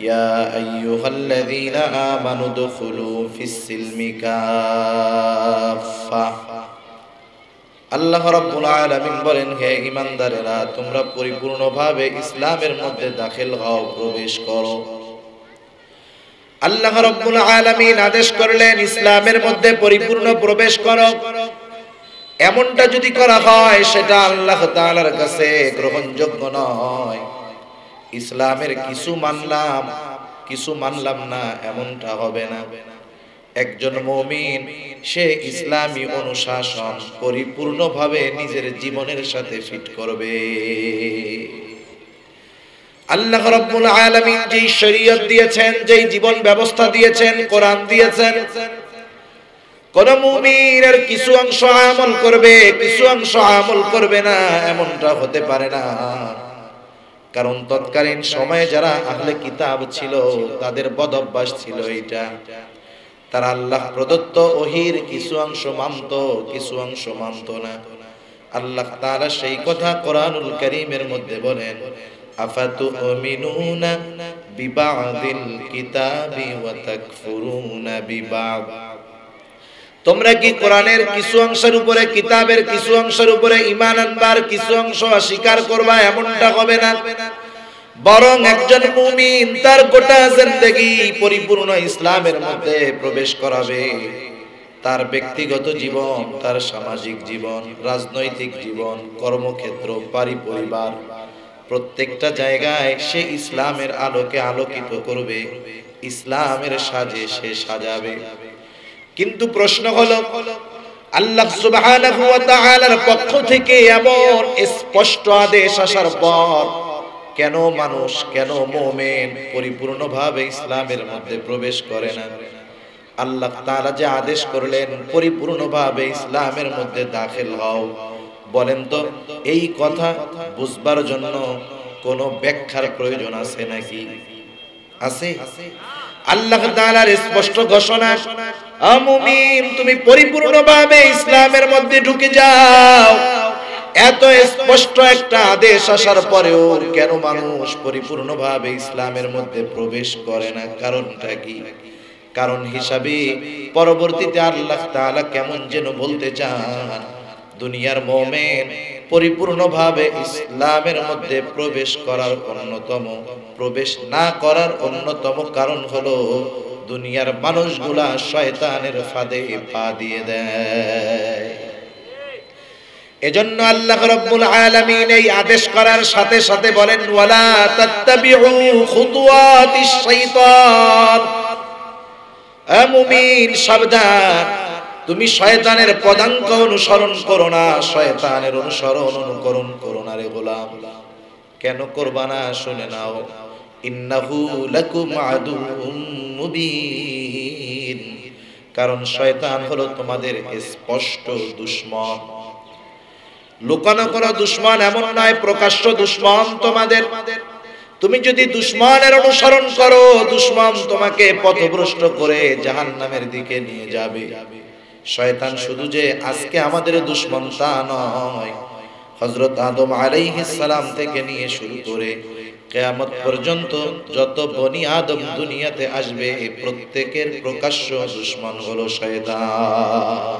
ইয়া আইয়ুহাল্লাযীনা আমানু দুখুলু ফিস-সিলমি কাফা। আল্লাহ রাব্বুল আলামিন বলেন, হে ঈমানদারেরা, তোমরা পরিপূর্ণভাবে ইসলামের মধ্যে দাখিল হও, প্রবেশ করো। আল্লাহ রাব্বুল আলামিন আদেশ করলেন ইসলামের মধ্যে পরিপূর্ণ প্রবেশ করো। এমনটা যদি করা হয় সেটা আল্লাহ তাআলার কাছে গ্রহণযোগ্য নয়। ইসলামের কিছু মানলাম না, এমনটা হবে না। একজন মুমিন সে ইসলামী অনুশাসন পরিপূর্ণভাবে নিজের জীবনের সাথে ফিট করবে। আল্লাহ রাব্বুল আলামিন যেই শরীয়ত দিয়েছেন, যেই জীবন ব্যবস্থা দিয়েছেন, কোরআন দিয়েছেন, কোন মুমিনের কিছু অংশ আমল করবে, কিছু অংশ আমল করবে না, এমনটা হতে পারে না। কারণ তৎকালীন সময়ে যারা আহলে কিতাব ছিল তাদের বদঅভ্যাস ছিল এইটা, তারা আল্লাহ প্রদত্ত ওহীর কিছু অংশ মানত, কিছু অংশ মানত না। আল্লাহ তাআলা সেই কথা কোরআনুল কারীমের মধ্যে বলেন, আফাতুমিনুনা বিবাদিল কিতাবি ওয়া তাকফুরুনা বিবাদ। তোমরা কি কোরআনের কিছু অংশের উপরে, কিতাবের কিছু অংশের উপরে ঈমান আনবার, কিছু অংশ অস্বীকার করবা, এমনটা হবে না। বরং একজন মুমিন তার গোটা জিন্দেগি পরিপূর্ণ ইসলামের মধ্যে প্রবেশ করাবে। তার ব্যক্তিগত জীবন, তার সামাজিক জীবন, রাজনৈতিক জীবন, কর্মক্ষেত্র, পরিবার, প্রত্যেকটা জায়গায় সে ইসলামের আলোকে আলোকিত করবে, ইসলামের সাজে সে সাজাবে। কিন্তু প্রশ্ন হলো, আল্লাহ সুবহানাহু ওয়া তাআলার পক্ষ থেকে এমন স্পষ্ট আদেশ আসার পর কেন মানুষ, কেন মুমিন পরিপূর্ণভাবে ইসলামের মধ্যে প্রবেশ করে না? আল্লাহ তাআলা যে আদেশ করলেন পরিপূর্ণভাবে ইসলামের মধ্যে দাখিল হও, বলেন তো এই কথা বুঝবার জন্য কোনো ব্যাখ্যার প্রয়োজন আছে নাকি? আছে? আল্লাহ তাআলার স্পষ্ট ঘোষণা, ও মুমিন তুমি পরিপূর্ণভাবে ইসলামের মধ্যে ঢুকে যাও। এত স্পষ্ট একটা আদেশ আসার পরেও কেন মানুষ পরিপূর্ণভাবে ইসলামের মধ্যে প্রবেশ করে না? কারণটা কি? কারণ হিসাবে পরবর্তীতে আল্লাহ তাআলা কেমন যেন বলতে চান, দুনিয়ার মুমিন পরিপূর্ণভাবে ইসলামের মধ্যে প্রবেশ করার অন্যতম, প্রবেশ না করার অন্যতম কারণ হলো দুনিয়ার মানুষগুলা শয়তানের ফাঁদে পা দিয়ে দেয়। এজন্য আল্লাহ রাব্বুল আলামিন এই আদেশ করার সাথে সাথে বলেন, ওয়ালা তাত্তাবিউ খুতুওয়াতিশ শাইতান। হে মুমিন সাবধান, তুমি শয়তানের পদাঙ্ক অনুসরণ করো না, শয়তানের অনুকরণ করো না রে গোলাম। কেন করবা না? শুনে নাও, ইন্নাহু লাকুম আদুউম মুবিন। কারণ শয়তান হলো তোমাদের স্পষ্ট দুশমন। লুকানো কোনো দুশমন এমন নয়, প্রকাশ্য দুশমন তোমাদের। তুমি যদি দুশমনের অনুসরণ করো, দুশমন তোমাকে পথভ্রষ্ট করে জাহান্নামের দিকে নিয়ে যাবে। শয়তান শুধু যে আজকে আমাদের দুশমন তা নয়, হযরত আদম আলাইহিস সালাম থেকে নিয়ে শুরু করে কিয়ামত পর্যন্ত যত বনি আদম দুনিয়াতে আসবে প্রত্যেকের প্রকাশ্য দুশমন হলো শয়তান।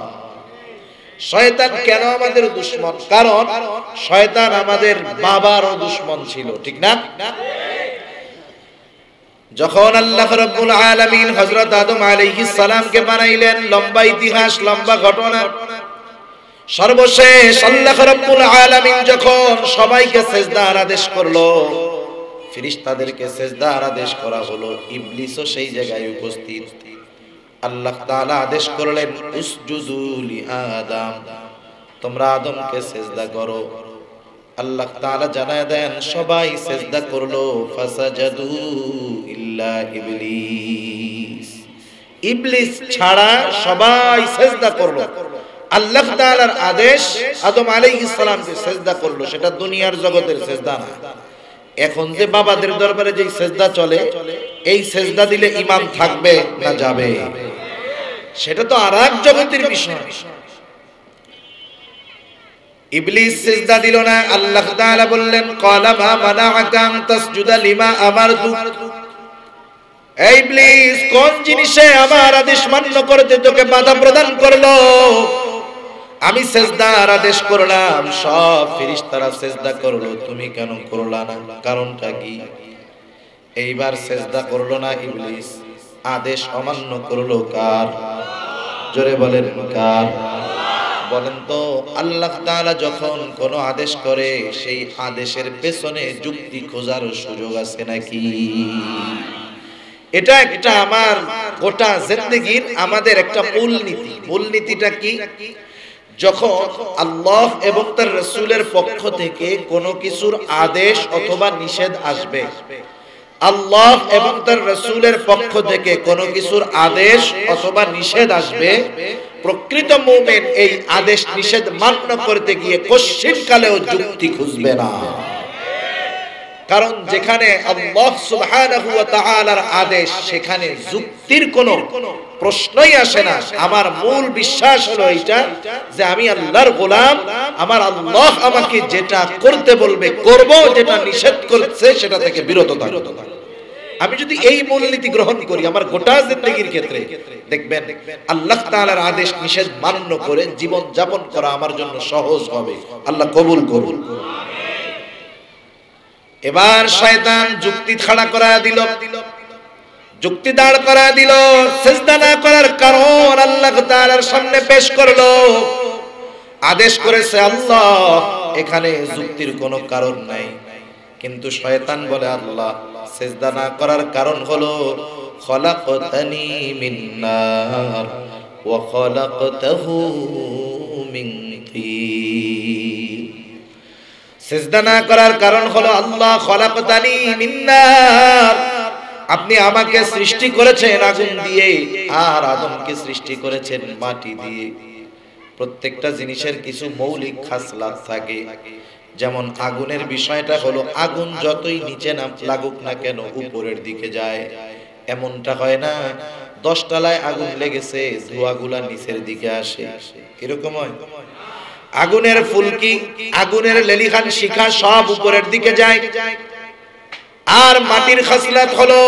শয়তান কেন আমাদের দুশমন? কারণ শয়তান আমাদের বাবারও দুশমন ছিল, ঠিক না? যখন আল্লাহ রাব্বুল আলামিন হযরত আদম আলাইহিস সালামকে বানাইলেন, লম্বা ইতিহাস, লম্বা ঘটনা। সর্বশেষ আল্লাহ রাব্বুল আলামিন যখন সবাইকে সিজদার আদেশ করলো, ফেরেশতাদেরকে সিজদার আদেশ করা হলো, ইবলিসও সেই জায়গায় উপস্থিত। আল্লাহ তাআলা আদেশ করলেন, উসজুদু লি আদম, তোমরা আদমকে সিজদা করো। আল্লাহ তাআলা জানায় দেন সবাই সিজদা করলো, ফাসাজাদু ইল্লা ইবলিস, ইবলিস ছাড়া সবাই সিজদা করলো। আল্লাহ তাআলার আদেশ আদম আলাইহিস সালামকে সিজদা করলো, সেটা দুনিয়ার জগতের সিজদা না। এখন যে বাবাদের দরবারে যে সিজদা চলে, এই সিজদা দিলে ঈমান থাকবে না যাবে, সেটা তো আরেক জগতের বিষয়। ইবলিস সিজদা দিল না। আল্লাহ তাআলা বললেন, ক্বালা মা মানাআকা আন তাসজুদা লিমা আমারতুক, এই ইবলিস কোন জিনিসে আমার আদেশ মান্য করতে তোকে বাধা প্রদান করলো? আমি সিজদার আদেশ করলাম, সব ফেরেশতারা সিজদা করলো, তুমি কেন করলা না? কারণটা কি? এইবার সিজদা করলো না ইবলিস, আদেশ অমান্য করলো কার? জোরে বলেন কার? বলেন তো, আল্লাহ তাআলা যখন কোন আদেশ করে সেই আদেশের পেছনে যুক্তি খোঁজার সুযোগ আছে নাকি? এটা একটা আমার গোটা জিন্দেগীর আমাদের একটা মূলনীতি। মূলনীতিটা কি? যখন আল্লাহ এবং তার রাসূলের পক্ষ থেকে কোনো কিছুর আদেশ অথবা নিষেধ আসবে, আল্লাহ এবং তার রাসূলের পক্ষ থেকে কোনো কিছুর আদেশ অথবা নিষেধ আসবে, প্রকৃত মুমিন এই আদেশ নিষেধ মান্য করতে গিয়ে কোশ্চিনকালেও যুক্তি খুঁজবে না। কারণ যেখানে আল্লাহ সুবহানাহু ওয়া তাআলার আদেশ, সেখানে যুক্তির কোনো প্রশ্নই আসে না। আমার মূল বিশ্বাস হলো এটা যে আমি আল্লাহর গোলাম, আমার আল্লাহ আমাকে যেটা করতে বলবে করব, যেটা নিষেধ করছে সেটা থেকে বিরত থাকব। আমি যদি এই মূলনীতি গ্রহণ করি আমার গোটা জিন্দেগীর ক্ষেত্রে, দেখবেন আল্লাহ তাআলার আদেশ নিষেধ মান্য করে জীবন যাপন করা আমার জন্য সহজ হবে। আল্লাহ কবুল করুন। এবার শয়তান যুক্তি খাড়া করা দিল, যুক্তি দাঁড় করা দিল। সিজদা না করার কারণ আল্লাহ তাআলার সামনে পেশ করলো। আদেশ করেছে আল্লাহ, এখানে যুক্তির কোনো কারণ নাই। কিন্তু শয়তান বলে, আল্লাহ সিজদা না করার কারণ হলো খলাকতানি মিন নার ওয়া খলাকতাহু মিন তিন। সিজদা না করার কারণ হলো আল্লাহ খলাকতানি মিন নার, আপনি আমাকে সৃষ্টি করেছেন আগুন দিয়ে, আর আদমকে সৃষ্টি করেছেন মাটি দিয়ে। প্রত্যেকটা জিনিসের কিছু মৌলিক খাসলাত থাকে। যেমন আগুনের বিষয়টা হলো, আগুন যতই নিচে লাগুক না কেন উপরের দিকে যায়। এমনটা হয় না 10 তলায় আগুন লেগেছে ধোঁয়াগুলা নিচের দিকে আসে, এরকম হয়? আগুনের ফুলকি, আগুনের লেলিহান শিখা সব উপরের দিকে যায়। আর মাটির খাসলাত হলো,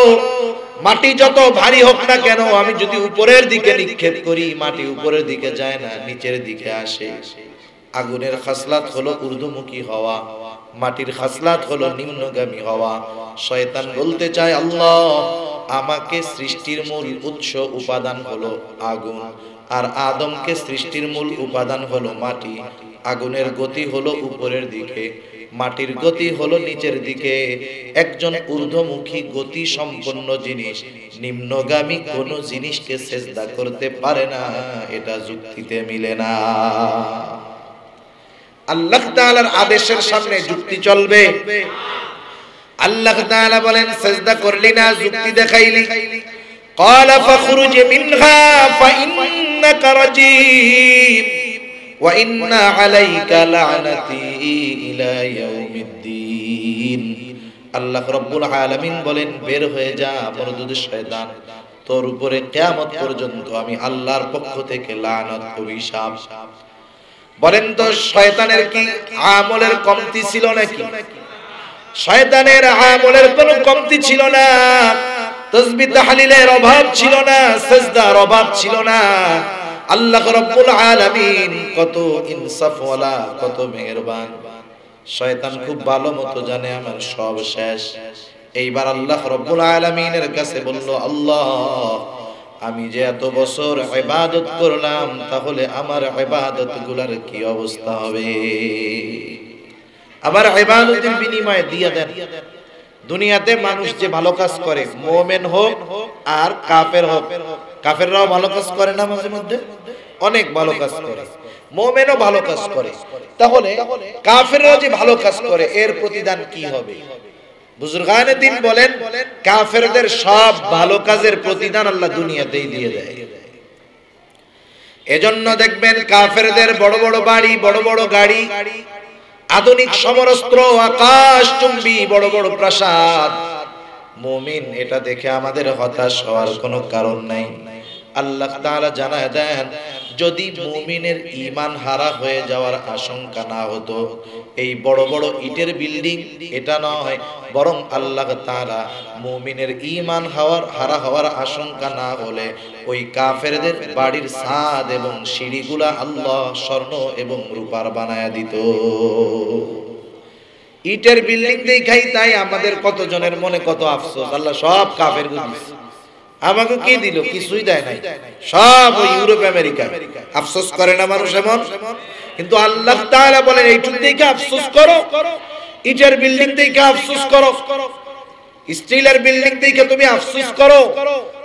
মাটি যত ভারী হোক না কেন আমি যদি উপরের দিকে নিক্ষেপ করি মাটি উপরের দিকে যায় না, নিচের দিকে আসে। আগুনের খাসলাত হলো ঊর্ধ্বমুখী হওয়া, মাটির খাসলাত হলো নিম্নগামী হওয়া। শয়তান বলতে চায়, আল্লাহ আমাকে সৃষ্টির মূল উৎস উপাদান হলো আগুন, আর আদমকে সৃষ্টির মূল উপাদান হলো মাটি। আগুনের গতি হলো উপরের দিকে, মাটির গতি হলো নিচের দিকে। একজন ঊর্ধ্বমুখী গতি সম্পন্ন জিনিস নিম্নগামী কোন জিনিসকে সিজদা করতে পারে না, এটা যুক্তিতে মিলে না। আল্লাহ তাআলার আদেশের সামনে যুক্তি চলবে? আল্লাহ তাআলা বলেন, সিজদা করলি না, যুক্তি দেখাইলি। ক্বালা ফাখরুজ মিনহা ফাইন্নাকা রাজীম ওয়া ইন্না আলাইকা লা'নাতি ইলা ইয়াউমিদ্দিন। আল্লাহ রাব্বুল আলামিন বলেন, বের হয়ে যা মরদুদ শয়তান, তোর উপরে কিয়ামত পর্যন্ত আমি আল্লাহর পক্ষ থেকে লানত অভিশাপ। বলেন তো, শয়তানের কি আমলের কমতি ছিল নাকি? শয়তানের আমলের কোনো কমতি ছিল না, তাসবিহ তাহলিলের অভাব ছিল না, সিজদার অভাব ছিল না। আল্লাহ রাব্বুল আলামিন কত ইনসাফওয়ালা, কত মেহেরবান। শয়তান খুব ভালো মতো জানে আমার সব শেষ। এইবার আল্লাহ রাব্বুল আলামিনের কাছে বলল, আল্লাহ আমি যে এত বছর ইবাদত করলাম, তাহলে আমার ইবাদতগুলোর কি অবস্থা হবে? আমার ইবাদতের বিনিময়ে দিয়ে দেন। দুনিয়াতে মানুষ যে ভালো কাজ করে, মুমিন হোক আর কাফের হোক, কাফেররাও ভালো কাজ করে না, মাঝে মধ্যে অনেক ভালো কাজ করে, মুমিনও ভালো কাজ করে। তাহলে কাফেররাও যে ভালো কাজ করে, এর প্রতিদান কি হবে? বুজুর্গানে দিন বলেন, কাফেরদের সব ভালো কাজের প্রতিদান আল্লাহ দুনিয়াতেই দিয়ে দেয়। এজন্য দেখবেন কাফেরদের বড় বড় বাড়ি, বড় বড় গাড়ি, আধুনিক সমরাস্ত্র, আকাশচুম্বী বড় বড় প্রাসাদ। মুমিন এটা দেখে আমাদের হতাশ হওয়ার কোনো কারণ নাই। আল্লাহ তাআলা জানায় দেন, যদি মুমিনের ঈমান হারা হয়ে যাওয়ার আশঙ্কা না হতো, এই বড় বড় ইটের বিল্ডিং এটা নয়, বরং আল্লাহ তাআলা মুমিনের ঈমান হারা হওয়ার আশঙ্কা না হলে ওই কাফেরদের বাড়ির ছাদ এবং সিঁড়িগুলা আল্লাহ স্বর্ণ এবং রূপার বানায়া দিত। ইটের বিল্ডিং দেখাই তাই আমাদের কতজনের মনে কত আফসোস, আল্লাহ সব কাফের দিছে, আমাকে কি দিল? কিছুই দেয় নাই, সব ওই ইউরোপ আমেরিকা। আফসোস করে না মানুষ এমন? কিন্তু আল্লাহ তাআলা বলেন এইটুকু দেখে আফসোস করো, ইটের বিল্ডিং দেখে আফসোস করো, স্টিলের বিল্ডিং দেখে তুমি আফসোস করো,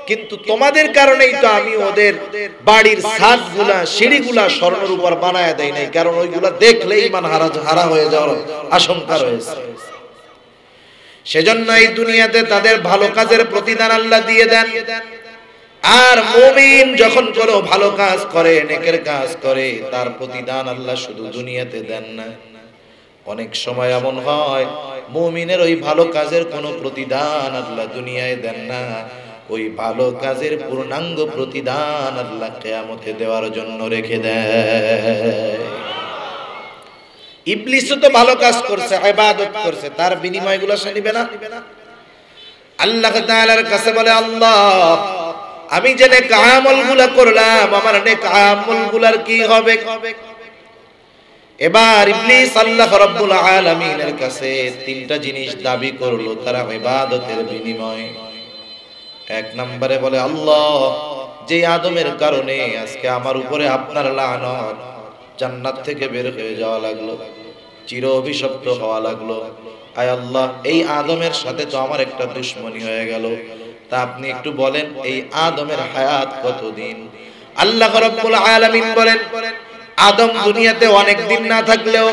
কিন্তু তোমাদের কারণেই তো আমি ওদের বাড়ির ছাদগুলা সিঁড়িগুলা স্বর্ণের উপর বানায় দেই নাই, কারণ ওইগুলা দেখলে ঈমান হারা হয়ে যাওয়ার আশঙ্কা রয়েছে। সেজন্য এই দুনিয়াতে তাদের ভালো কাজের প্রতিদান আল্লাহ দিয়ে দেন। আর মুমিন যখন কোনো ভালো কাজ করে, নেকের কাজ করে, তার প্রতিদান আল্লাহ শুধু দুনিয়াতে দেন না, অনেক সময় এমন হয় মুমিনের ওই ভালো কাজের কোনো প্রতিদান আল্লাহ দুনিয়ায় দেন না, ওই ভালো কাজের পূর্ণাঙ্গ প্রতিদান আল্লাহ কিয়ামতে দেওয়ার জন্য রেখে দেয়। ইবলিসও তো ভালো কাজ করছে, ইবাদত করছে, তার বিনিময়গুলো সে নিবে না? আল্লাহ তাআলার কাছে বলে, আল্লাহ আমি যে নেক আমলগুলো করলাম, আমার নেক আমলগুলোর কি হবে? এবার ইবলিস আল্লাহ রাব্বুল আলামিনের কাছে তিনটা জিনিস দাবি করলো তার ইবাদতের বিনিময়। এক নম্বরে বলে, আল্লাহ যে আদমের কারণে আজকে আমার উপরে আপনার লানত, জান্নাত থেকে বের হয়ে যাওয়া লাগলো, চির অভিশপ্ত হওয়া লাগলো, আয় আল্লাহ এই আদমের সাথে তো আমার একটা দুশমনি হয়ে গেল, তা আপনি একটু বলেন এই আদমের হায়াত কতদিন? আল্লাহ রাব্বুল আলামিন বলেন, আদম দুনিয়াতে অনেক দিন না থাকলেও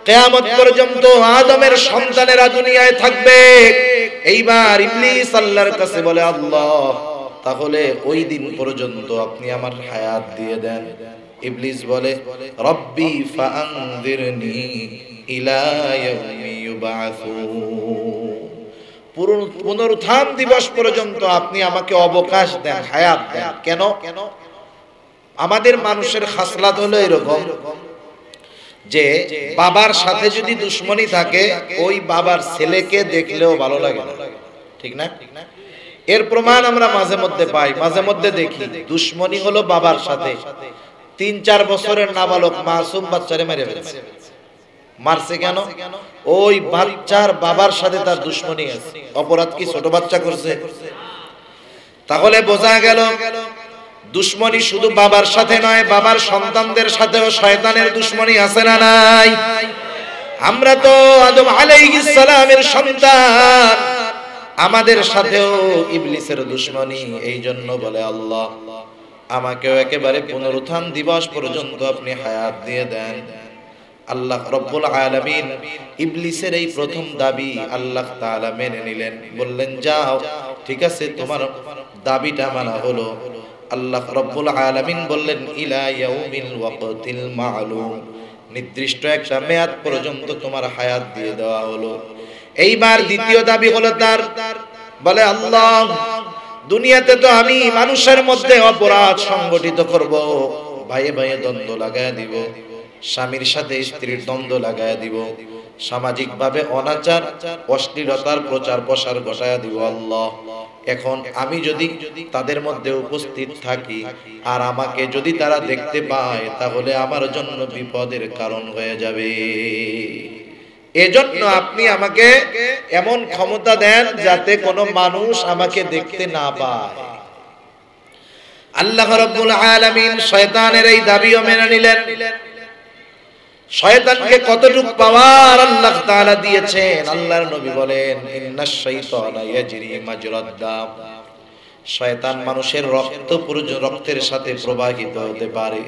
কিয়ামত পর্যন্ত আদমের সন্তানেরা দুনিয়ায় থাকবে। এইবার ইবলিস আল্লাহর কাছে বলে, আল্লাহ তাহলে ওই দিন পর্যন্ত আপনি আমার হায়াত দিয়ে দেন। ইবলিস বলে, রব্বি ফাআনযিরনি ইলা ইয়াউমি ইউবআসুন, পুনরুত্থান দিবস পর্যন্ত আপনি আমাকে অবকাশ দেন, হায়াত দেন। কেন? আমাদের মানুষের খাসলাত হলো এরকম যে বাবার সাথে যদি দুশমনি থাকে, ওই বাবার ছেলেকে দেখলেও ভালো লাগে না, ঠিক না? এর প্রমাণ আমরা মাঝে মধ্যে পাই, মাঝে মধ্যে দেখি। দুশমনি হলো বাবার সাথে, 3-4 বছরের নাবালক মাসুম বাচ্চারে মেরে ফেলেছে। মারছে কেন? ওই বাচ্চার বাবার সাথে তার দুশমনি আছে। অপরাধ কি ছোট বাচ্চা করছে? তাহলে বোঝা গেল দুশমনি শুধু বাবার সাথে নয়, বাবার সন্তানদের সাথেও শয়তানের দুশমনি আছে না নাই? আমরা তো আদম আলাইহিস সালামের সন্তান, আমাদের সাথেও ইবলিসের দুশমনি। এই জন্য বলে, আল্লাহ আমাকেও একেবারে পুনরুত্থান দিবস পর্যন্ত আপনি হায়াত দিয়ে দেন। আল্লাহ রাব্বুল আলামিন ইবলিসের এই প্রথম দাবি আল্লাহ তাআলা মেনে নিলেন, বললেন যাও ঠিক আছে, তোমার দাবিটা মানা হলো। আল্লাহ রাব্বুল আলামিন বললেন, ইলা ইয়াউমিল ওয়াকতিল মা'লুম, নির্দিষ্ট একটা মেয়াদ পর্যন্ত তোমার হায়াত দিয়ে দেওয়া হলো। এইবার দ্বিতীয় দাবি হলো তার, বলে আল্লাহ দুনিয়াতে তো আমি মানুষের মধ্যে অপরাধ সংগঠিত করব, ভাইয়ে ভাইয়ে দ্বন্দ্ব লাগায় দিব, স্বামীর সাথে স্ত্রীর দ্বন্দ্ব লাগায় দিব, সামাজিক ভাবে অনাচার অশ্লীলতার প্রচার প্রসার ঘটায়া দিব। আল্লাহ এখন আমি যদি তাদের মধ্যে উপস্থিত থাকি আর আমাকে যদি তারা দেখতে পায়, তাহলে আমার জন্য বিপদের কারণ হয়ে যাবে। এজন্য আপনি আমাকে এমন ক্ষমতা দেন যাতে কোনো মানুষ আমাকে দেখতে না পায়। আল্লাহ রাব্বুল আলামিন শয়তানের এই দাবিও মেনে নিলেন। শয়তানকে কতটুকু পাওয়ার আল্লাহ তাআলা দিয়েছেন, আল্লাহর নবী বলেন, ইন্নাশ শাইতানা ইয়াজরি মাজরাদ দাম, শয়তান মানুষের রক্তের সাথে প্রবাহিত হতে পারে।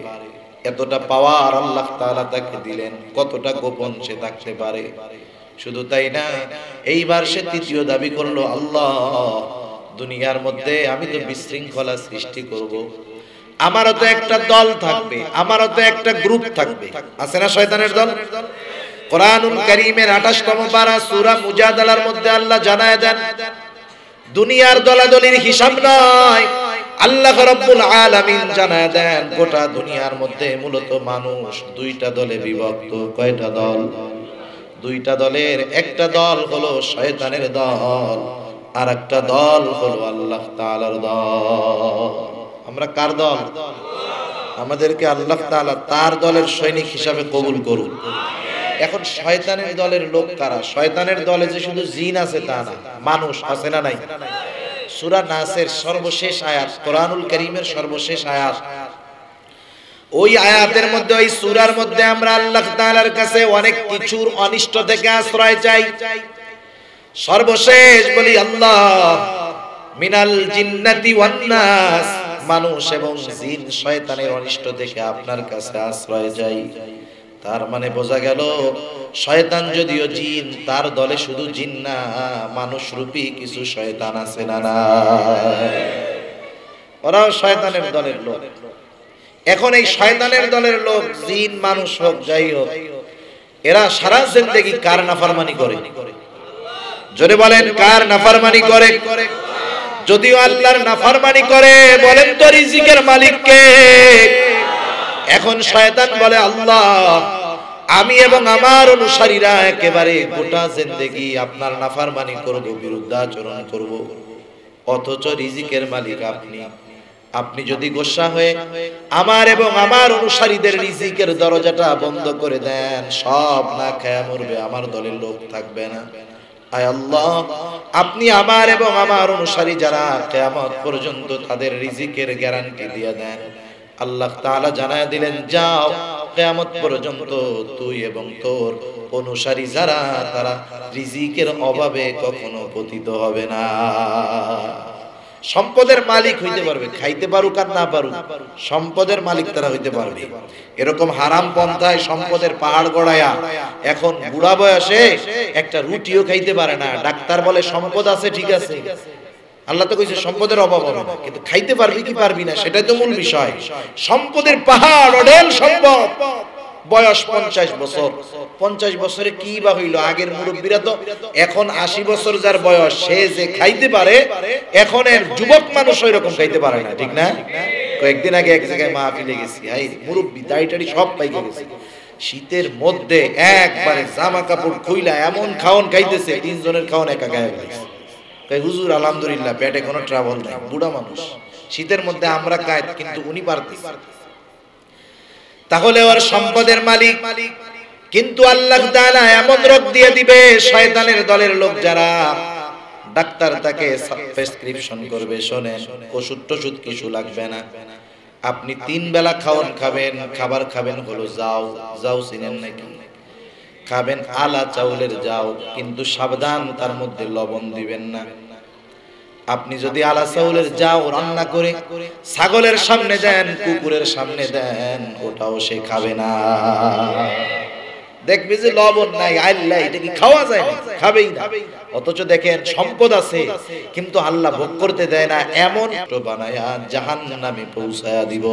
এতটা পাওয়ার আল্লাহ তাআলা তাকে দিলেন, কতটা গোপন সে থাকতে পারে। শুধু তাই না, এইবার সে তৃতীয় দাবি করলো, আল্লাহ দুনিয়ার মধ্যে আমি তো বিশৃঙ্খলা সৃষ্টি করব, আমারও তো একটা দল থাকবে, আমারও তো একটা গ্রুপ থাকবে। আছে না শয়তানের দল? কোরআনুল কারীমের 28তম পারা সূরা মুজাদালার মধ্যে আল্লাহ জানায় দেন, দুনিয়ার দলাদলির হিসাব নয়, আল্লাহ রাব্বুল আলামিন জানায় দেন গোটা দুনিয়ার মধ্যে মূলত মানুষ দুইটা দলে বিভক্ত। কয়টা দল? দুইটা দলের একটা দল হলো শয়তানের দল, আর একটা দল হলো আল্লাহ তাআলার দল। আমরা কার দল? আমাদেরকে আল্লাহ তাআলা তার দলের সৈনিক হিসাবে কবুল করুন। এখন শয়তানের দলের লোক কারা? শয়তানের দলে যে শুধু জিন আছে তা না, মানুষ আছে না নাই? সূরা নাসের সর্বশেষ আয়াত, কোরআনুল কারীমের সর্বশেষ আয়াত, ওই আয়াতের মধ্যে, ওই সূরার মধ্যে আমরা আল্লাহ তাআলার কাছে অনেক কিছুর অনিষ্ট থেকে আশ্রয় চাই। সর্বশেষ বলি আল্লাহ মিনাল জিন্নাতি ওয়ান নাস, মানুষ এবং জিন শয়তানের অনিষ্ট থেকে আপনার কাছে আশ্রয় চাই। তার মানে বোঝা গেল শয়তান যদিও জিন, তার দলে শুধু জিন না, মানুষ রূপী কিছু শয়তান আছে না না, ওরাও শয়তানের দলের লোক। এখন এই শয়তানের দলের লোক জিন মানুষ হোক যাই হোক, এরা সারা জিন্দেগি কার নাফরমানি করে? জোরে বলেন কার নাফরমানি করে? যদিও আল্লাহর নাফরমানি করে, বলেন তো রিজিকের মালিক কে? এখন শয়তান বলে আল্লাহ আমি এবং আমার অনুসারীরা একেবারে গোটা জিন্দেগি আপনার নাফরমানি করব, বিরুদ্ধাচরণ করব, অথচ রিজিকের মালিক আপনি। আপনি যদি গোসা হয়ে আমার এবং আমার অনুসারীদের রিজিকের দরজাটা বন্ধ করে দেন, সব না খেয়ে মরবে, আমার দলের লোক থাকবে না। আয় আল্লাহ আপনি আমার এবং আমার অনুসারী যারা কিয়ামত পর্যন্ত তাদের রিজিকের গ্যারান্টি দিয়ে দেন। আল্লাহ তাআলা জানায় দিলেন যাও কিয়ামত পর্যন্ত তুই এবং তোর অনুসারী যারা তারা রিজিকের অভাবে কখনো পতিত হবে না। সম্পদের মালিক হইতে পারবে, খাইতে পারুক আর না পারুক, সম্পদের মালিক তারা হইতে পারবে। এরকম হারাম পন্থায় সম্পদের পাহাড় গড়ায়া এখন বুড়া বয়সে একটা রুটিও খাইতে পারে না। ডাক্তার বলে সম্পদ আছে, ঠিক আছে, আল্লাহ তো কইছে সম্পদের অভাব হবে না, কিন্তু খাইতে পারবি কি পারবি না সেটাই তো মূল বিষয়। সম্পদের পাহাড়, অঢেল সম্পদ, বয়স 50 বছর। 50 বছরে কি বা হইল? আগের মুরব্বীরা তো এখন 80 বছর যার বয়স, সে যে খাইতে পারে, এখন এর যুবক মানুষ ওই রকম খাইতে পারে না, ঠিক না? কয়েকদিন আগে এক জায়গায় মাহফিলে গেছি, এই মুরব্বী দাড়ি সব পাইকে গেছে, শীতের মধ্যে একবারে জামা কাপড় খুইলা এমন খাওন খাইতেছে, 3 জনের খাওন একা গায়ে গেছে। হুজুর আলহামদুলিল্লাহ পেটে কোনো ট্রাবল নাই, বুড়া মানুষ, শীতের মধ্যে আমরা কায়, কিন্তু উনি পারতেন। তাহলে ওর সম্পদের মালিক। কিন্তু আল্লাহ তাআলা এমন রোগ দিয়ে দিবে শয়তানের দলের লোক যারা, ডাক্তার তাকে প্রেসক্রিপশন করবে, শোনেন ওষুধ টষুধ কিছু লাগবে না, আপনি 3 বেলা খাওন খাবেন, খাবার খাবেন হলো যাও, যাও চিনেন নাকি? খাবেন আলা চাউলের যাও, কিন্তু সাবধান তার মধ্যে লবণ দিবেন না। আপনি যদি আলা চাউলের যাও রান্না করে ছাগলের সামনে দেন, কুকুরের সামনে দেন, ওটাও সে খাবে না। দেখবি যে লবণ নাই, আল্লাহ এটা কি খাওয়া যায় না, খাবেই না। অথচ দেখেন সম্পদ আছে কিন্তু আল্লাহ ভোগ করতে দেয় না, এমন বানায়া জাহান্নামে পৌঁছায়া দিব।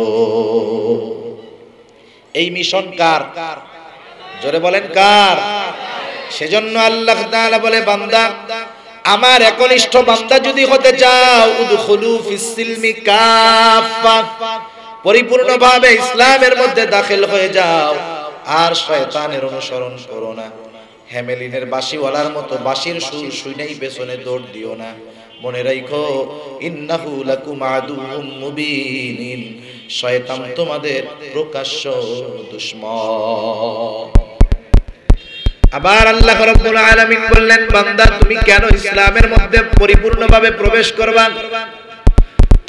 এই মিশন কার? জোরে বলেন কার? সেজন্য আল্লাহ তাআলা বলে বান্দা, আমার একনিষ্ঠ বান্দা যদি হতে চাও, উদখুলু ফিস সিলমি কাফা, পরিপূর্ণভাবে ইসলামের মধ্যে দাখিল হয়ে যাও, আর শয়তানের অনুসরণ করো না। হেমেলিনের বাঁশিওয়ালার মতো বাঁশির সুর শুনেই পেছনে দৌড় দিও না। মনে রাখো ইন্নাহু লাকুম আদুউম মুবিন, শয়তান তোমাদের প্রকাশ্য দুশমন। আবার আল্লাহ রাব্বুল আলামিন বললেন, বান্দা তুমি কেন ইসলামের মধ্যে পরিপূর্ণভাবে প্রবেশ করবা?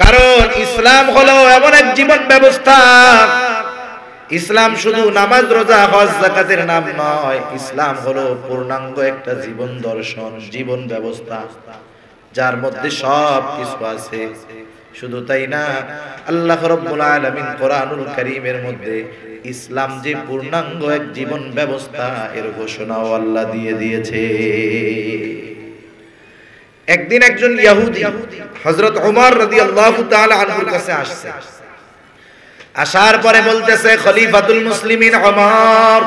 কারণ ইসলাম হলো এমন এক জীবন ব্যবস্থা। ইসলাম শুধু নামাজ রোজা হজ যাকাতের নাম নয়, ইসলাম হলো পূর্ণাঙ্গ একটা জীবন দর্শন, জীবন ব্যবস্থা, যার মধ্যে সব কিছু আছে। শুধু তাই না, আল্লাহ রাব্বুল আলামিন কোরআনুল কারীমের মধ্যে ইসলাম যে পূর্ণাঙ্গ এক জীবন ব্যবস্থা এর ঘোষণাও আল্লাহ দিয়ে দিয়েছে। একদিন একজন ইহুদি হযরত ওমর রাদিয়াল্লাহু তাআলা আনহুর কাছে আসছে। আসার পরে বলতেছে, খলিফাতুল মুসলিমিন ওমর,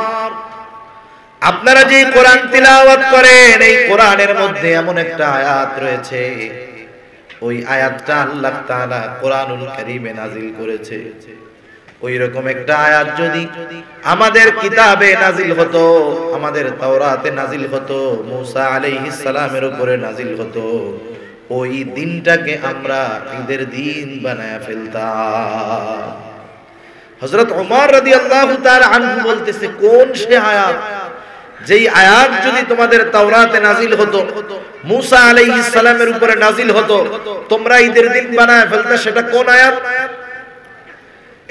আপনারা যে কোরআন তিলাওয়াত করেন, এই কোরআনের মধ্যে এমন একটা আয়াত রয়েছে, ওই আয়াতটা আল্লাহ তাআলা কোরআনুল কারীমে নাজিল করেছে। ওই রকম একটা আয়াত যদি আমাদের কিতাবে নাজিল হতো, আমাদের তাওরাতে নাজিল হতো, মুসা আলাইহিস সালামের উপরে নাজিল হতো, ওই দিনটাকে আমরা ঈদের দিন বানায়া ফেলতাম। হযরত ওমর রাদিয়াল্লাহু তাআলা আনহু বলতেছে, কোন সে আয়াত যেই আয়াত যদি তোমাদের তাওরাতে নাজিল হতো, মুসা আলাইহিস সালামের উপরে নাজিল হতো, তোমরা ঈদের দিন বানায়া ফেলতে, সেটা কোন আয়াত?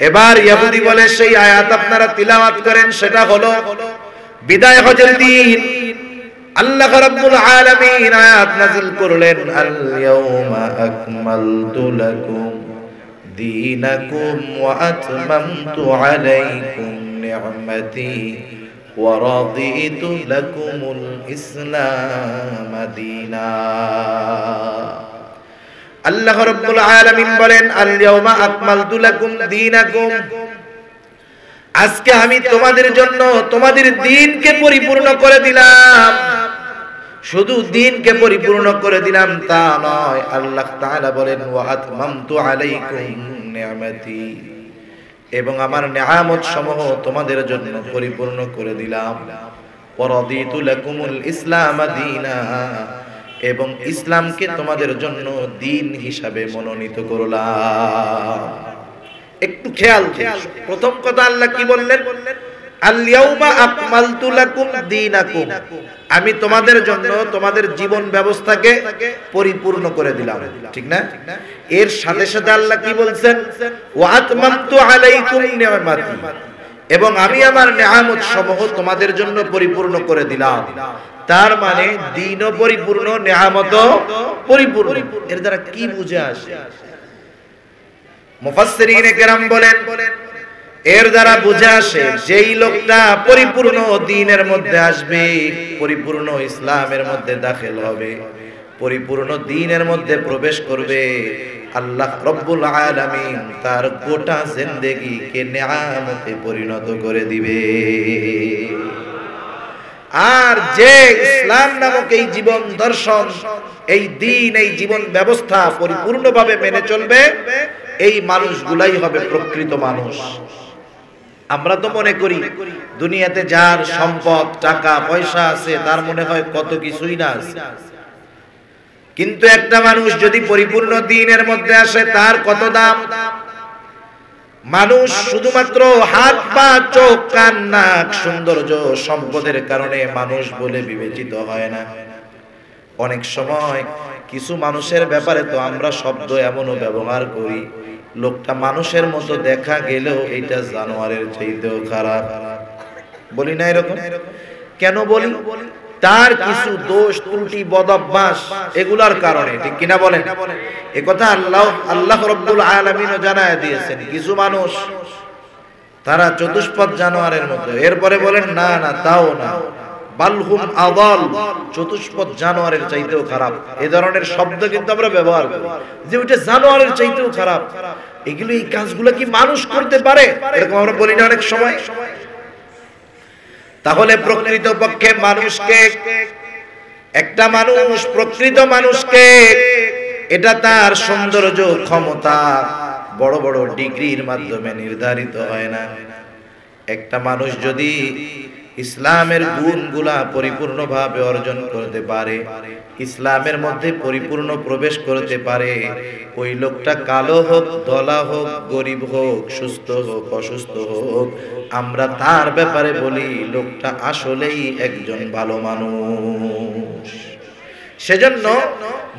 এবার ইহুদি বলে, সেই আয়াত আপনারা তিলাওয়াত করেন, সেটা হলো বিদায় হজের দিন আল্লাহ রাব্বুল আলামিন আয়াত নাযিল করলেন, আল ইয়াউমা আকমালতু লাকুম দীনাকুম ওয়া আতমামতু আলাইকুম নি'মাতি ওয়া রাদিতু লাকুমুল ইসলাম দীনা। আল্লাহ রাব্বুল আলামিন বলেন, আল ইয়াউমা আকমালতু লাকুম দীনাকুম, আজকে আমি তোমাদের জন্য তোমাদের দ্বীনকে পরিপূর্ণ করে দিলাম। শুধু দ্বীনকে পরিপূর্ণ করে দিলাম তা নয়, আল্লাহ তাআলা বলেন, ওয়া আতমামতু আলাইকুম নি'মাতি, এবং আমার নিয়ামত সমূহ তোমাদের জন্য পরিপূর্ণ করে দিলাম। ওয়া রাদিতু লাকুমুল ইসলাম দীনা, এবং ইসলামকে তোমাদের জন্য দ্বীন হিসাবে মনোনীত করলাম। একটু খেয়াল, প্রথম কথা আল্লাহ কি বললেন? আল ইয়াউমা আকমালতু লাকুম দীনাকুম, আমি তোমাদের জন্য তোমাদের জীবন ব্যবস্থাকে পরিপূর্ণ করে দিলাম, ঠিক না? এর সাথে সাথে আল্লাহ কি বলছেন? ওয়া আতমামতু আলাইকুম নি'মাতি, এবং আমি আমার নিয়ামত সমূহ তোমাদের জন্য পরিপূর্ণ করে দিলাম। তার মানে দ্বীনও পরিপূর্ণ, নিয়ামতও পরিপূর্ণ। এর দ্বারা কি বুঝে আসে? মুফাসসিরিনে কেরাম বলেন, এর দ্বারা বুঝে আসে যেই লোকটা পরিপূর্ণ দ্বীনের মধ্যে আসবে, পরিপূর্ণ ইসলামের মধ্যে দাখিল হবে, পরিপূর্ণ দ্বীনের মধ্যে প্রবেশ করবে, আল্লাহ রব্বুল আলামিন তার গোটা জিন্দেগিকে নিয়ামতে পরিণত করে দিবে। আর যে ইসলাম নামক এই জীবন দর্শন, এই দ্বীন, এই জীবন ব্যবস্থা পরিপূর্ণভাবে মেনে চলবে, এই মানুষগুলাই হবে প্রকৃত মানুষ। আমরা তো মনে করি দুনিয়াতে যার সম্পদ, টাকা পয়সা আছে, তার মনে হয় কত কিছুই না আছে, কিন্তু একটা মানুষ যদি পরিপূর্ণ দ্বীনের মধ্যে আসে, তার কত দাম। মানুষ শুধুমাত্র হাত পা চোখ কান নাক সৌন্দর্য সম্পদের কারণে মানুষ বলে বিবেচিত হয় না। অনেক সময় কিছু মানুষের ব্যাপারে তো আমরা শব্দ এমনও ব্যবহার করি, লোকটা মানুষের মতো দেখা গেলেও এটা জানোয়ারের চাইতেও খারাপ, বলি না এরকম? কেন বলি? তার কিছু দোষ ত্রুটি বদঅভ্যাস এগুলার কারণে, ঠিক কিনা বলেন? একথা আল্লাহ রাব্বুল আলামিনও জানায় দিয়েছেন। কিছু মানুষ তারা চতুষ্পদ জানোয়ারের মতো, এরপরে বলেন না না তাও না, বালহুম আদাল, চতুষ্পদ জানোয়ারের চাইতেও খারাপ। এই ধরনের শব্দ কিন্তু আমরা ব্যবহার করি যে ওইটা জানোয়ারের চাইতেও খারাপ। এগুলো, এই কাজগুলো কি মানুষ করতে পারে? এরকম আমরা বলি না অনেক সময়। তাহলে প্রকৃত পক্ষে মানুষকে, একটা মানুষ প্রকৃত মানুষকে, এটা তার সৌন্দর্য, ক্ষমতা, বড় বড় ডিগ্রির মাধ্যমে নির্ধারিত হয় না। একটা মানুষ যদি ইসলামের গুণগুলা পরিপূর্ণভাবে অর্জন করতে পারে, ইসলামের মধ্যে পরিপূর্ণ প্রবেশ করতে পারে, ওই লোকটা কালো হোক, ধলা হোক, গরিব হোক, সুস্থ হোক, অসুস্থ হোক, আমরা তার ব্যাপারে বলি লোকটা আসলেই একজন ভালো মানুষ। সেজন্য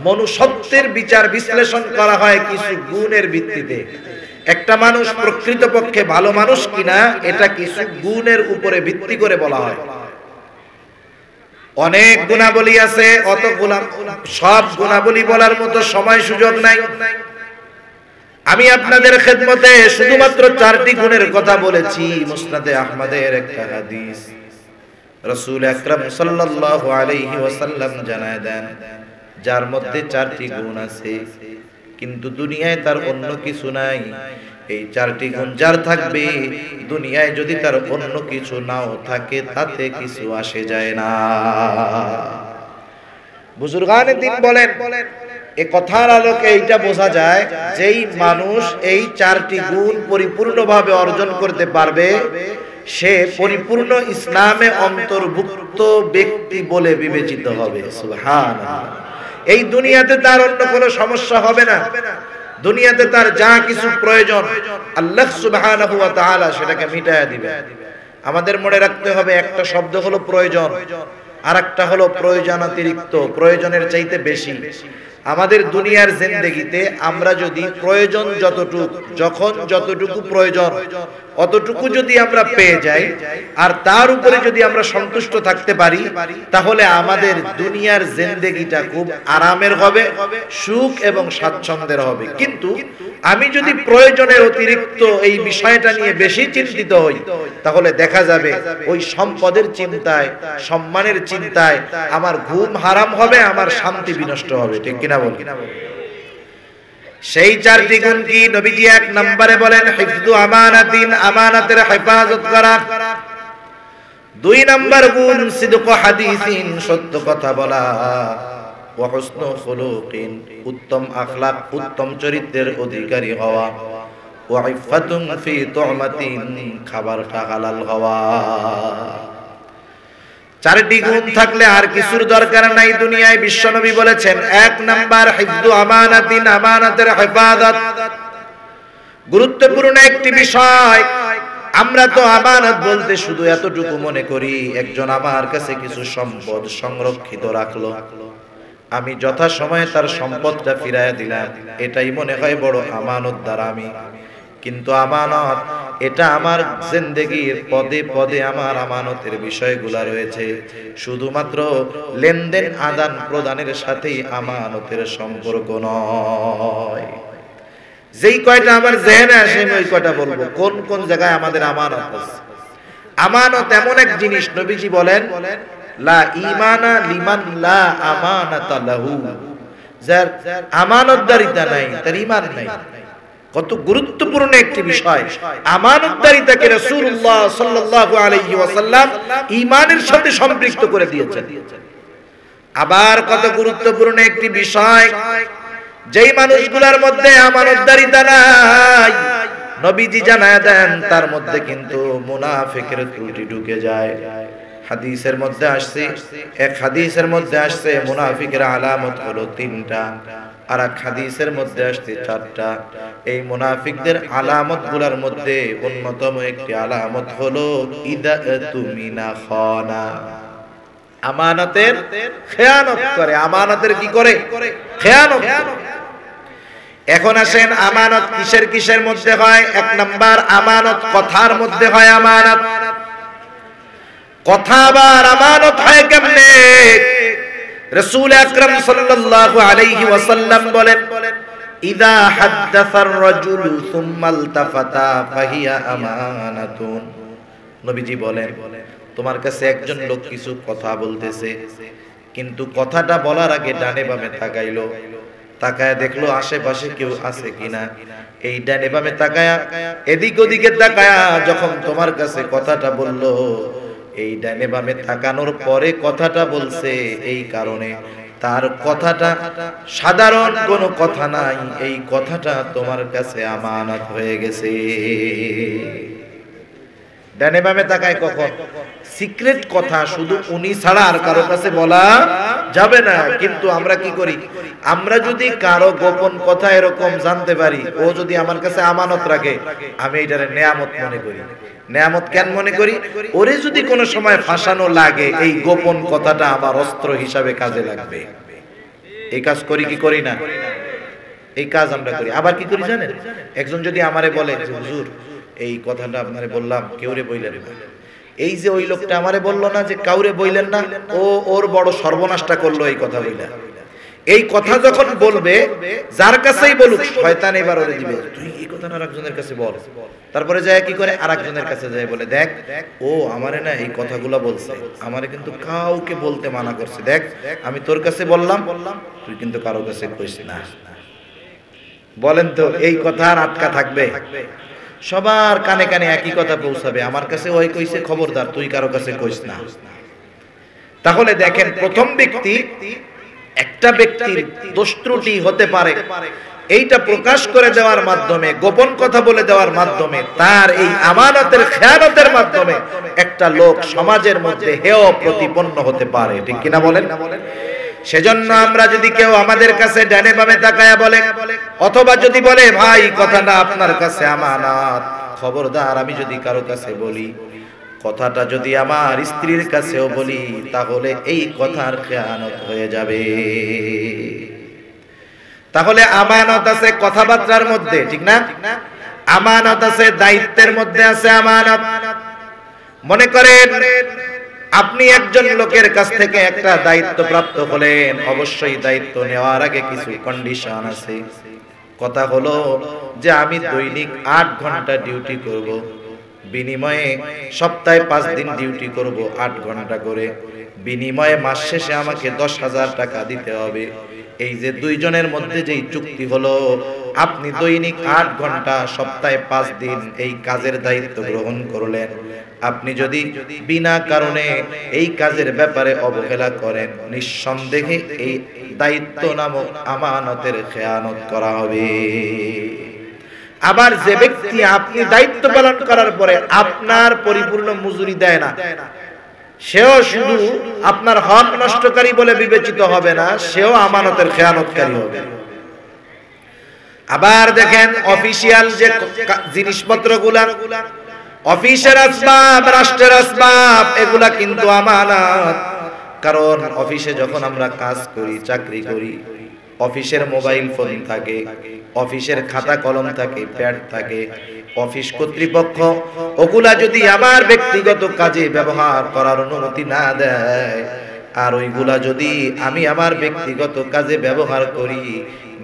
মনুষ্যত্বের বিচার বিশ্লেষণ করা হয় কিছু গুণের ভিত্তিতে। একটা মানুষ প্রকৃতপক্ষে ভালো মানুষ কিনা এটা কিছু গুণের উপরে ভিত্তি করে বলা হয়। অনেক গুণাবলী আছে, সব গুণাবলী বলার মতো সময় সুযোগ নাই। আমি আপনাদের খেদমতে শুধুমাত্র 4টি গুণের কথা বলেছি। মুসনাদে আহমদের একটা হাদিস, রাসূল আকরাম সাল্লাল্লাহু আলাইহি ওয়াসাল্লাম জানায় দেন, যার মধ্যে 4টি গুণ আছে কিন্তু দুনিয়ায় তার অন্য কিছু নাই। এই 4টি গুণ যার থাকবে, দুনিয়ায় যদি তার অন্য কিছু নাও থাকে তাতে কিছু আসে যায় না। বুজুর্গানে দিন বলেন, এই কথার আলোকে এইটা বোঝা যায় যেই মানুষ এই চারটি গুণ পরিপূর্ণভাবে অর্জন করতে পারবে সে পরিপূর্ণ ইসলামে অন্তর্ভুক্ত ব্যক্তি বলে বিবেচিত হবে। সুবহানাল্লাহ। এই দুনিয়াতে তার অন্য কোনো সমস্যা হবে না, দুনিয়াতে তার যা কিছু প্রয়োজন আল্লাহ সুবহানাহু ওয়া তাআলা সেটাকে মিটায়া দিবে। আমাদের মনে রাখতে হবে একটা শব্দ হলো প্রয়োজন, আর একটা হলো প্রয়োজন অতিরিক্ত, প্রয়োজনের চাইতে বেশি। আমাদের দুনিয়ার জিন্দেগিতে আমরা যদি প্রয়োজন যতটুকু, যখন যতটুকু প্রয়োজন অতটুকু যদি আমরা পেয়ে যাই আর তার উপরে যদি আমরা সন্তুষ্ট থাকতে পারি, তাহলে আমাদের দুনিয়ার জিন্দেগিটা খুব আরামের হবে, সুখ এবং স্বাচ্ছন্দ্যের হবে। কিন্তু আমি যদি প্রয়োজনের অতিরিক্ত এই বিষয়টা নিয়ে বেশি চিন্তিত হই, তাহলে দেখা যাবে ওই সম্পদের চিন্তায়, সম্মানের চিন্তায় আমার ঘুম হারাম হবে, আমার শান্তি বিনষ্ট হবে। ঠিক কিনা বল? সেই চারটি গুণ কি? নবীজি এক নম্বরে বলেন হিফযু আমানাতিন, আমানাতের হেফাজত করা। দুই নম্বর গুণ সিদকু হাদিসিন, সত্য কথা বলা। ওয়া হুসনু খুলুকিন, উত্তম আখলাক, উত্তম চরিত্রের অধিকারী হওয়া। ওয়া ইফাতুন ফি তুমাতিন, খাবারটা হালাল হওয়া। চারটি গুণ থাকলে আর কিছুর দরকার নাই দুনিয়ায়। বিশ্বনবী বলেছেন এক নাম্বার হিফযু আমানাতিন, আমানাতের হেফাজত। গুরুত্বপূর্ণ একটি বিষয়। আমরা তো আমানত বলতে শুধু এতটুকু মনে করি, একজন আমার কাছে কিছু সম্পদ সংরক্ষিত রাখলো, আমি যথাসময়ে তার সম্পদটা ফিরাইয়া দিলাম, এটাই মনে হয় বড় আমানতদার আমি। কিন্তু আমানত এটা আমার জিন্দেগির পদে পদে আমার আমানতের বিষয়গুলো রয়েছে। শুধুমাত্র লেনদেন আদান প্রদানের সাথেই আমানতের সম্পর্ক নয়। যেই কয়টা আমার জেনে আসে আমি ওই কয়টা বলবো, কোন কোন জায়গায় আমাদের আমানত আছে। আমানত এমন এক জিনিস, নবীজি বলেন লা ঈমানা লিমান লা আমানাতা লাহু, যার আমানতদারিতা নাই তার ঈমান নাই। কত গুরুত্বপূর্ণ একটি বিষয়। আমানতদারিতাকে রাসূলুল্লাহ সাল্লাল্লাহু আলাইহি ওয়াসাল্লাম ঈমানের সাথে সম্পৃক্ত করে দিয়েছেন। আবার কত গুরুত্বপূর্ণ একটি বিষয়, যেই মানুষগুলোর মধ্যে আমানতদারিতা নাই নবীজি জানায় দেন তার মধ্যে কিন্তু মুনাফিকের ত্রুটি ঢুকে যায়। হাদিসের মধ্যে আসছে, এক হাদিসের মধ্যে আসছে মুনাফিকের আলামত হলো তিনটা, আর এক হাদিসের মধ্যে আসছে চারটা। এই মুনাফিকদের আলামতগুলোর মধ্যে অন্যতম একটি আলামত হলো ইদা তুমিনা খানা, আমানতের খেয়ানত করে। আমানতের কি করে? খেয়ানত। এখন আসেন আমানত কিসের কিসের মধ্যে হয়? এক নাম্বার আমানত কথার মধ্যে হয়। আমানত কথা আবার আমানত হয় কেমনে? রাসূল আকরাম সাল্লাল্লাহু আলাইহি ওয়াসাল্লাম বলেন ইযা হাদাসার রাজুলু সুম্মা ইলতাফাতা ফাহিয়া আমানাতুন। নবীজি বলেন তোমার কাছে একজন লোক কিছু কথা বলতেছে, কিন্তু কথাটা বলার আগে ডানে বামে তাকাইলো, তাকায় দেখলো আশেপাশে কেউ আছে কিনা। এই ডানে বামে তাকায়া, এদিক ওদিকে তাকায়া যখন তোমার কাছে কথাটা বললো, এই ডানে বামে তাকানোর পরে কথাটা বলছে, এই কারণে তার কথাটা সাধারণ কোনো কথা নাই, এই কথাটা তোমার কাছে আমানত হয়ে গেছে। ডানে বামে তাকায় কখন? সিক্রেট কথা শুধু উনি ছাড়া আর কারো কাছে বলা যাবে না। কিন্তু আমরা কি করি? আমরা যদি কারো গোপন কথা এরকম জানতে পারি, ও যদি আমার কাছে আমানত রাখে, আমি এটারে নেয়ামত মনে করি। নেয়ামত কেন মনে করি? ওরে যদি কোনো সময় ফাঁসানো লাগে, এই গোপন কথাটা আমার অস্ত্র হিসাবে কাজে লাগবে। এই কাজ করি কি করি না? এই কাজ আমরা করি। আবার কি করি জানেন? একজন যদি আমারে বলে যে হুজুর এই কথাটা আপনারে বললাম, কেউরে বইলেন না, এই যে ওই লোকটা আমারে বললো না যে কাউরে বইলেন না, ও ওর বড় সর্বনাশটা করলো এই কথা বইলা। এই কথা যখন বলবে, যার কাছেই বলুক, শয়তান এবার ওরে দিবে, তুই এই কথাটা আরেকজনের কাছে বল। তারপরে যায় কি করে? আরেকজনের কাছে যায় বলে, দেখ ও আমারে না এই কথাগুলো বলছে, আমারে কিন্তু কাউকে বলতে মানা করছে, দেখ আমি তোর কাছে বললাম, তুই কিন্তু কারো কাছে কইস না। বলেন তো এই কথা আর আটকা থাকবে? সবার কানে কানে একই কথা পৌঁছাবে, আমার কাছে ওই কইছে, খবরদার তুই কারো কাছে কইস না। তাহলে দেখেন প্রথম ব্যক্তি একটা ব্যক্তির দোষ ত্রুটি হতে পারে, এইটা প্রকাশ করে দেওয়ার মাধ্যমে, গোপন কথা বলে দেওয়ার মাধ্যমে, তার এই আমানতের খেয়ানতের মাধ্যমে একটা লোক সমাজের মধ্যে হেয় প্রতিপন্ন হতে পারে। ঠিক কিনা বলেন? সেজন্য আমরা যদি কেউ আমাদের কাছে ডানে বামে তাকায়া বলে, অথবা যদি বলে ভাই কথাটা আপনার কাছে আমানত, খবরদার আমি যদি কারো কাছে বলি, কথাটা যদি আমার স্ত্রীর কাছেও বলি, তাহলে এই কথার খেয়ানত হয়ে যাবে। তাহলে আমানত আছে কথাবার্তার মধ্যে, ঠিক না? আমানত আছে দায়িত্বের মধ্যে, আছে আমানত। মনে করেন আপনি একজন লোকের কাছ থেকে একটা দায়িত্ব প্রাপ্ত হলেন, অবশ্যই দায়িত্ব নেওয়ার আগে কিছু কন্ডিশন আছে। কথা হলো যে আমি দৈনিক 8 ঘন্টা ডিউটি করব, বিনিময়ে সপ্তাহে 5 দিন ডিউটি করব 8 ঘন্টা করে, বিনিময়ে মাস শেষে আমাকে 10,000 টাকা দিতে হবে। এই যে দুইজনের মধ্যে যেই চুক্তি হলো, আপনি দৈনিক 8 ঘন্টা সপ্তাহে 5 দিন এই কাজের দায়িত্ব গ্রহণ করলেন, আপনি যদি বিনা কারণে এই কাজের ব্যাপারে অবহেলা করেন, নিঃসন্দেহে এই দায়িত্ব নামক আমানতের খেয়ানত করা হবে। আবার যে ব্যক্তি আপনি দায়িত্ব পালন করার পরে আপনার পরিপূর্ণ মজুরি দেয় না, সেও শুধু আপনার হক নষ্টকারী বলে বিবেচিত হবে না, সেও আমানতের খেয়ানতকারী হবে। আবার দেখেন অফিসিয়াল যে জিনিসপত্রগুলা, অফিসের আসবাব, রাষ্ট্রের আসবাব, এগুলা কিন্তু আমানত। কারণ অফিসে যখন আমরা কাজ করি, চাকরি করি, অফিসের মোবাইল ফোন থাকে, অফিসের খাতা কলম থাকে, প্যাড থাকে, অফিস কর্তৃপক্ষ ওগুলা যদি আমার ব্যক্তিগত কাজে ব্যবহার করার অনুমতি না দেয়, আর ওইগুলা যদি আমি আমার ব্যক্তিগত কাজে ব্যবহার করি,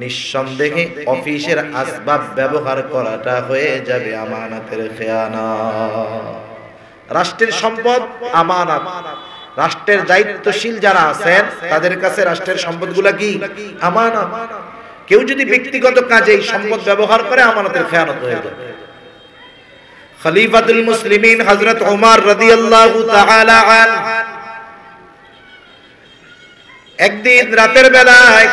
নিঃসন্দেহে অফিসের আসবাব ব্যবহার করাটা হয়ে যাবে আমানতের খেয়ানত। রাষ্ট্রের সম্পদ আমানত। রাষ্ট্রের দায়িত্বশীল যারা আছেন তাদের কাছে রাষ্ট্রের সম্পদগুলা কি? আমানত। কেউ যদি ব্যক্তিগত কাজে এই সম্পদ ব্যবহার করে, আমানতের খেয়ানত হয়ে যাবে। খলিফাতুল মুসলিমিন হযরত ওমর রাদিয়াল্লাহু তাআলা আনহু একদিন রাতের বেলায়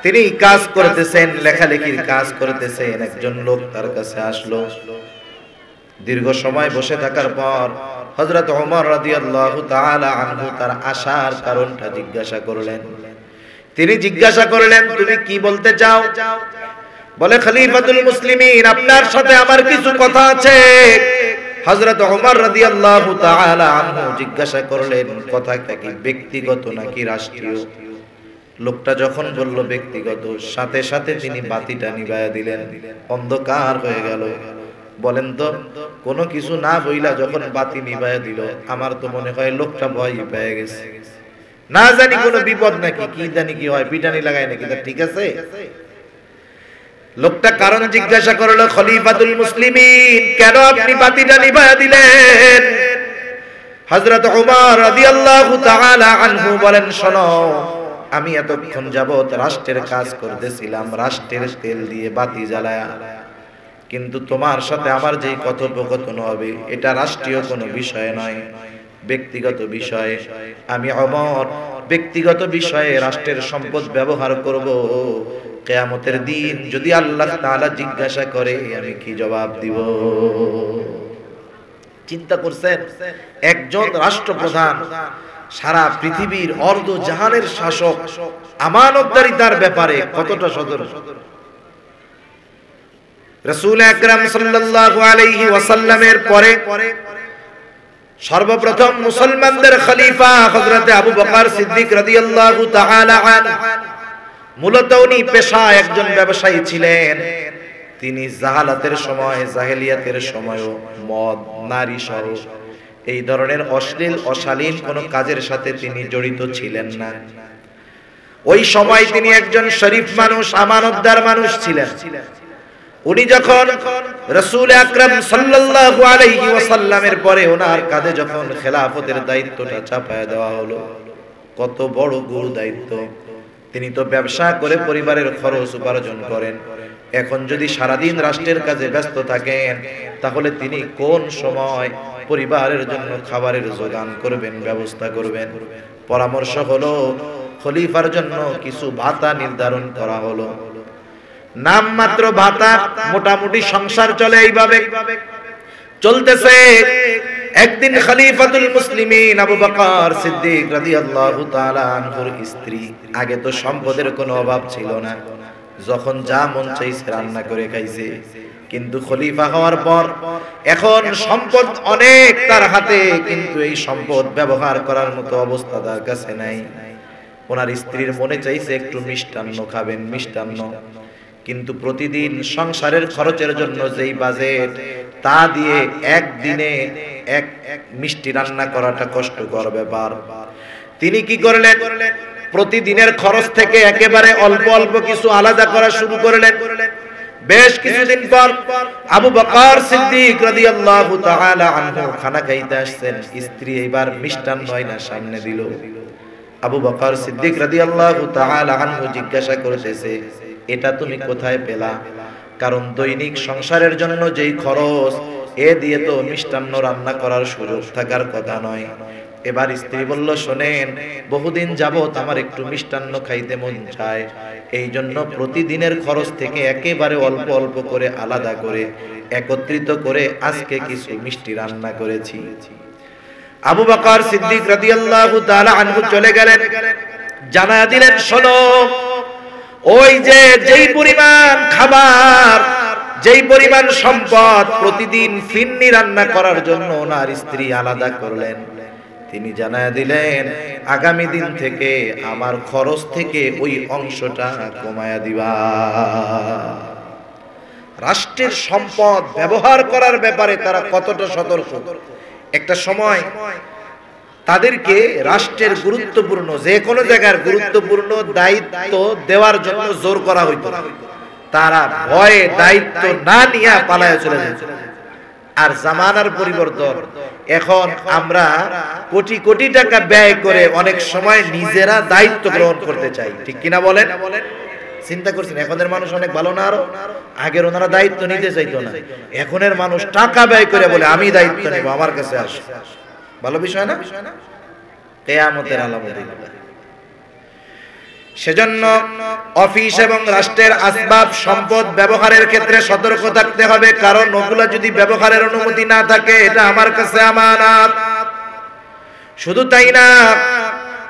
তিনি কাজ করতেছেন, লেখালেখির কাজ করতেছেন, একজন লোক তার কাছে আসলো। দীর্ঘ সময় বসে থাকার পর হযরত ওমর রাদিয়াল্লাহু তাআলা আনহু তার আসার কারণটা জিজ্ঞাসা করলেন। তিনি জিজ্ঞাসা করলেন, তুমি কি বলতে চাও? বলে, খলিফাতুল মুসলিমিন, আপনার সাথে আমার কিছু কথা আছে। হযরত ওমর রাদিয়াল্লাহু তাআলা আনহু জিজ্ঞাসা করলেন, কথাটা কি ব্যক্তিগত নাকি রাষ্ট্রীয়? লোকটা যখন বলল ব্যক্তিগত, সাথে সাথে তিনি বাতিটা নিভায়া দিলেন, অন্ধকার হয়ে গেল। বলেন তো, কোনো কিছু না বইলা যখন বাতি নিভায়া দিল, আমার তো মনে হয় লোকটা ভয় পেয়ে গেছে, না জানি কোনো বিপদ নাকি, কি জানি কি হয়, পিটানি লাগায় নাকি। ঠিক আছে, লোকটা কারণ জিজ্ঞাসা করলো, খলিফাতুল মুসলিমিন, কেন আপনি বাতিটা নিভায়া দিলেন? হযরত ওমর রাদিয়াল্লাহু তাআলা আনহু বলেন, শোনো, আমি এতক্ষণ যাবত রাষ্ট্রের কাজ করতেছিলাম, রাষ্ট্রের তেল দিয়ে বাতি জ্বালায়া, কিন্তু তোমার সাথে আমার যেই কথোপকথন হবে, এটা রাষ্ট্রীয় কোনো বিষয় নয়, ব্যক্তিগত বিষয়ে। আমি ওমর ব্যক্তিগত বিষয়ে রাষ্ট্রের সম্পদ ব্যবহার করব, কিয়ামতের দিন যদি আল্লাহ তাআলা জিজ্ঞাসা করে, আমি কি জবাব দিব? চিন্তা করছেন, একজন রাষ্ট্রপ্রধান, সারা পৃথিবীর অর্ধ জাহানের শাসক, আমানতদারিতার ব্যাপারে কতটা সতর্ক। রাসূল আকরাম সাল্লাল্লাহু আলাইহি ওয়াসাল্লামের পরে সর্বপ্রথম মুসলমানদের খলিফা হযরত আবু বকর সিদ্দিক রাদিয়াল্লাহু তাআলা আনহু, মূলত উনি পেশায় একজন ব্যবসায়ী ছিলেন। তিনি জাহালাতের সময়, জাহেলিয়াতের সময়ও মদ, নারী সহ এই ধরনের অশ্লীল অশালীন কোনো কাজের সাথে তিনি জড়িত ছিলেন না। ওই সময় তিনি একজন শরীফ মানুষ, আমানতদার মানুষ ছিলেন। উনি যখন রাসূল আকরাম সাল্লাল্লাহু আলাইহি ওয়াসাল্লামের পরে ওনার কাঁধে যখন খেলাফতের দায়িত্বটা চাপায়া দেওয়া হলো, কত বড় গুরু দায়িত্ব। তিনি তো ব্যবসা করে পরিবারের খরচ উপার্জন করেন, এখন যদি সারাদিন রাষ্ট্রের কাজে ব্যস্ত থাকেন, তাহলে তিনি কোন সময় পরিবারের জন্য খাবারের যোগান করবেন, ব্যবস্থা করবেন? পরামর্শ হলো খলিফার জন্য কিছু ভাতা নির্ধারণ করা হলো। নামমাত্র ভাতা, মোটামুটি সংসার চলে এইভাবে চলতেছে। একদিন খলিফাতুল মুসলিমিন আবু বকর সিদ্দিক রাদিয়াল্লাহু তাআলা আনহুর স্ত্রী, আগে তো সম্পদের কোনো অভাব ছিল না, যখন যা মন চাইছে রান্না করে খাইছে। কিন্তু খলিফা হওয়ার পর এখন সম্পদ অনেক তার হাতে, কিন্তু এই সম্পদ ব্যবহার করার মতো অবস্থা তার কাছে নাই। ওনার স্ত্রীর মনে চাইছে একটু মিষ্টান্ন খাবেন, মিষ্টান্ন, কিন্তু প্রতিদিন সংসারের খরচের জন্য যেই বাজেট, তা দিয়ে একদিনে এক মিষ্টি রান্না করাটা কষ্টকর ব্যাপার। তিনি কি করলেন? প্রতিদিনের খরচ থেকে একেবারে অল্প অল্প কিছু আলাদা করা শুরু করলেন। বেশ কিছুদিন পর আবু বকর সিদ্দিক রাদিয়াল্লাহু তাআলা আনহু খানা খাইতে আসছেন। স্ত্রী এবার মিষ্টান্ন আইনা সামনে দিল। আবু বকর সিদ্দিক রাদিয়াল্লাহু তাআলা আনহু জিজ্ঞাসা করতেছে, এটা তুমি কোথায় পেলা? কারণ দৈনিক সংসারের জন্য যেই খরচ, এ দিয়ে তো মিষ্টান্ন রান্না করার সুযোগ থাকার কথা নয়। এবার স্ত্রী বলল, শোনেন, বহুদিন যাবত আমার একটু মিষ্টান্ন খাইতে মন চায়, এই জন্য প্রতিদিনের খরচ থেকে একেবারে অল্প অল্প করে আলাদা করে একত্রিত করে আজকে কিছু মিষ্টি রান্না করেছি। আবু বকর সিদ্দিক রাদিয়াল্লাহু তাআলা আনহু চলে গেলেন, জানায়া দিলেন, শোনো, ওই যে যেই পরিমাণ খাবার, যেই পরিমাণ সম্পদ প্রতিদিন ফিন্নি রান্না করার জন্য ওনার স্ত্রী আলাদা করলেন, তিনি জানায়া দিলেন, আগামী দিন থেকে আমার খরচ থেকে ওই অংশটা কমায়া দিবা। রাষ্ট্রের সম্পদ ব্যবহার করার ব্যাপারে তারা কতটা সতর্ক। একটা সময় তাদেরকে রাষ্ট্রের গুরুত্বপূর্ণ যে কোনো জায়গার গুরুত্বপূর্ণ দায়িত্ব দেওয়ার জন্য জোর করা হইতো, তারা ভয়ে দায়িত্ব না নিয়ে পালায়ে চলে যেত। আর জামানার পরিবর্তন, এখন আমরা কোটি কোটি টাকা ব্যয় করে অনেক সময় নিজেরা দায়িত্ব গ্রহণ করতে চাই, ঠিক কিনা বলেন? চিন্তা করছেন এখনের মানুষ অনেক ভালো না? আরো আগের ওনারা দায়িত্ব নিতে চাইতো না, এখনের মানুষ টাকা ব্যয় করে বলে আমি দায়িত্ব নেব, আমার কাছে আসে। ভালো বিষয় না? কিয়ামতের আলামত। সেজন্য অফিস এবং রাষ্ট্রের আসবাব সম্পদ ব্যবহারের ক্ষেত্রে সতর্ক থাকতে হবে, কারণ ওগুলা যদি ব্যবহারের অনুমতি না থাকে, এটা আমার কাছে আমানত। শুধু তাই না,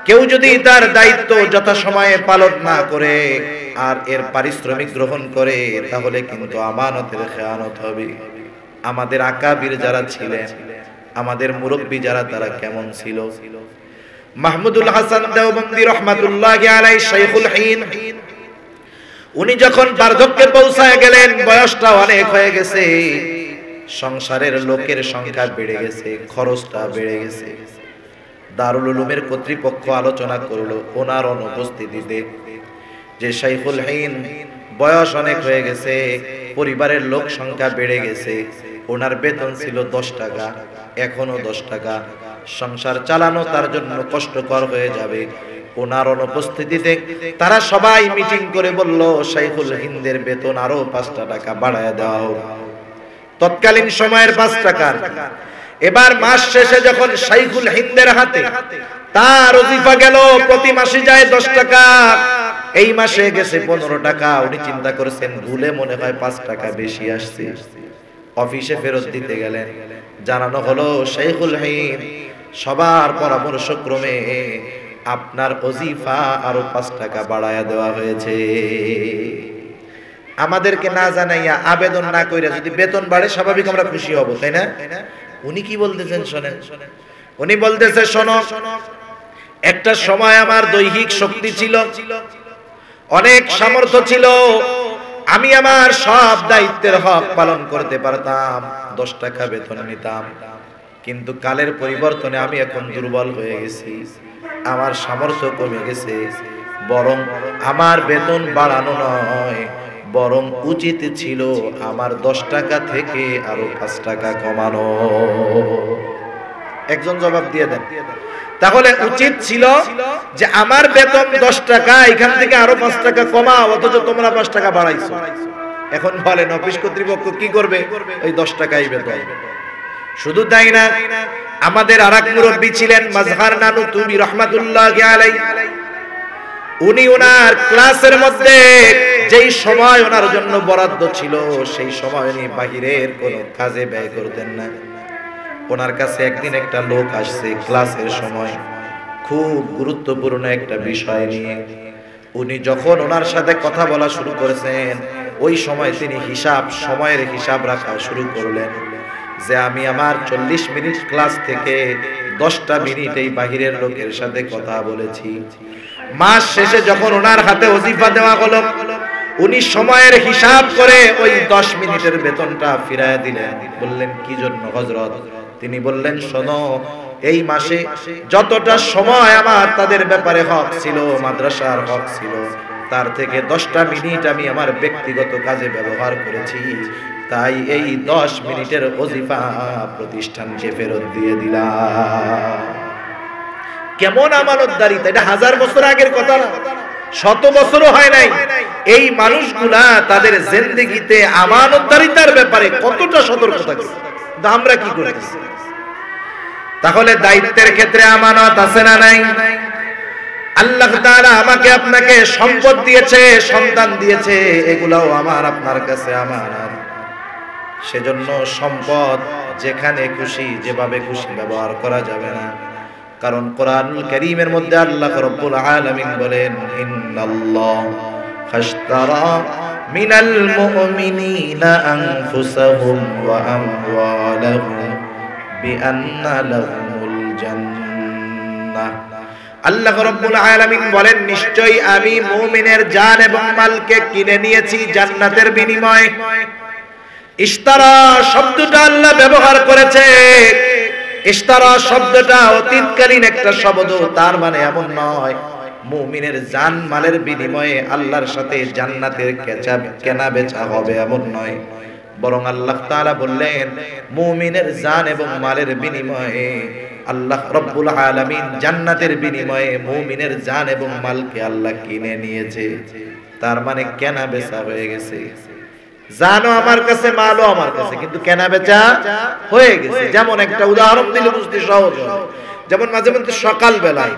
কেউ যদি তার দায়িত্ব যথাসময়ে পালন না করে আর এর পারিশ্রমিক গ্রহণ করে, তাহলে কিন্তু আমানতের খেয়ানত হবে। আমাদের আকাবির যারা ছিলেন, আমাদের মুরব্বী যারা, তারা কেমন ছিল? মাহমুদুল হাসান দেওবন্দি রহমাতুল্লাহি আলাইহি শাইখুল হিন্দ, উনি যখন বার্ধক্যে পৌঁছায় গেলেন, বয়সটা অনেক হয়ে গেছে, সংসারের লোকের সংখ্যা বেড়ে গেছে, খরচটা বেড়ে গেছে। দারুল উলুমের কর্তৃপক্ষ আলোচনা করলো ওনার অনুপস্থিতিতে যে শাইখুল হিন্দ বয়স অনেক হয়ে গেছে, পরিবারের লোক সংখ্যা বেড়ে গেছে, ওনার বেতন ছিল 10 টাকা, এখনো 10 টাকা, সংসার চালানো তার জন্য কষ্টকর হয়ে যাবে। ওনার অনুপস্থিতিতে তারা সবাই মিটিং করে বলল, শাইখুল হিন্দের বেতন আরো 5 টাকা বাড়ায় দেওয়া হোক। তৎকালীন সময়ের 5 টাকা। এবার মাস শেষে যখন শাইখুল হিন্দের হাতে তার ওজিফা গেল, প্রতি মাসে যায় 10 টাকা, এই মাসে গেছে 15 টাকা। উনি চিন্তা করেছেন, ভুলে মনে হয় 5 টাকা বেশি আসছে। অফিসে ফেরত দিতে গেলেন, জানানো হলো শাইখুল হিন্দ সবার পরামর্শক্রমে আপনার ওজিফা আরো 5 টাকা বাড়ায়া দেওয়া হয়েছে। আমাদেরকে না জানাইয়া, আবেদন না কইরা যদি বেতন বাড়ে, স্বাভাবিক আমরা খুশি হব, তাই না? উনি কি বলতেছেন শোনেন। উনি বলতেছে, শোনো, একটা সময় আমার দৈহিক শক্তি ছিল, অনেক সামর্থ্য ছিল, আমি আমার সব দায়িত্বের হক পালন করতে পারতাম, 10 টাকা বেতন নিতাম। কিন্তু কালের পরিবর্তনে আমি এখন দুর্বল হয়ে গেছি, আমার সামর্থ্য কমে গেছে, বরং আমার বেতন বাড়ানো নয়, বরং উচিত ছিল আমার 10 টাকা থেকে আরো 5 টাকা কমানো। একজন জবাব দিয়ে দেন। তাহলে উচিত ছিল যে আমার বেতন 10 টাকা, এখান থেকে আরো 5 টাকা কমাও, অথচ তোমরা 5 টাকা বাড়াইছো। এখন বলেন অফিস কর্তৃপক্ষ কি করবে? ওই 10 টাকাই বেতন। শুধু তাই না, আমাদের আরেক মুরব্বী ছিলেন মাজহার নানুতুবি রহমাতুল্লাহি আলাইহি। উনি ওনার ক্লাসের মধ্যে যেই সময় ওনার জন্য বরাদ্দ ছিল সেই সময় উনি বাহিরের কোনো কাজে ব্যয় করতেন না। ওনার কাছে একদিন একটা লোক আসছে ক্লাসের সময়, খুব গুরুত্বপূর্ণ একটা বিষয় নিয়ে। উনি যখন ওনার সাথে কথা বলা শুরু করেছেন, ওই সময় তিনি সময়ের হিসাব রাখা শুরু করলেন যে আমি আমার 40 মিনিট ক্লাস থেকে 10টা মিনিট এই বাহিরের লোকের সাথে কথা বলেছি। মাস শেষে যখন ওনার হাতে ওজিফা দেওয়া হলো, উনি সময়ের হিসাব করে ওই 10 মিনিটের বেতনটা ফিরায় দিলেন। বললেন কি জন্য হযরত? তিনি বললেন শোনো, এই মাসে যতটা সময় আমার তাদের ব্যাপারে হক ছিল, মাদ্রাসার হক ছিল, তার থেকে 10টা মিনিট আমি আমার ব্যক্তিগত কাজে ব্যবহার করেছি, তাই এই 10 মিনিটের ওজিফা প্রতিষ্ঠানকে ফেরত দিয়ে দিলাম। কেমন আমানতদারিতা! এটা 1000 বছর আগের কথা না, 100 বছরও হয় নাই। এই মানুষগুলা তাদের জিন্দেগিতে আমানতদারিতার ব্যাপারে কতটা সতর্ক থাকে, আমরা কি করতেছি? তাহলে দায়িত্বের ক্ষেত্রে আমানত আছে না নাই? আল্লাহ তাআলা আমাকে আপনাকে সম্পদ দিয়েছে, সন্তান দিয়েছে, এগুলাও আমার আপনার কাছে আমানত। সেজন্য সম্পদ যেখানে খুশি যেভাবে খুশি ব্যবহার করা যাবে না। কারণ কোরআনুল কারীমের মধ্যে আল্লাহ রাব্বুল আলামিন বলেন ইন্নাল্লাহ ফাশতারা মিনাল মুমিনিনা আনফুসাহুম ওয়া আমওয়ালাহুম বিআন্না লাহুমুল জান্নাহ। আল্লাহ রাব্বুল আলামিন বলেন নিশ্চয়ই আমি মুমিনের জান এবং মালকে কিনে নিয়েছি জান্নাতের বিনিময়ে। ইশতারা শব্দটা আল্লাহ ব্যবহার করেছে। ইশতারা শব্দটা অতীতকালীন একটা শব্দ, তার মানে এমন নয় মুমিনের জান মালের বিনিময়ে আল্লাহর সাথে জান্নাতের কেনা বেচা হবে, এমন নয়। বরং আল্লাহ তাআলা বললেন মুমিনের জান এবং মালের বিনিময়ে আল্লাহ রাব্বুল আলামিন জান্নাতের বিনিময়ে মুমিনের জান এবং মালকে আল্লাহ কিনে নিয়েছে। তার মানে কেনা বেচা হয়ে গেছে। জানও আমার কাছে, মালও আমার কাছে, কিন্তু কেনা বেচা হয়ে গেছে। যেমন একটা উদাহরণ দিলে বুঝতে সহজ হবে। যেমন মাঝে মধ্যে সকালবেলায়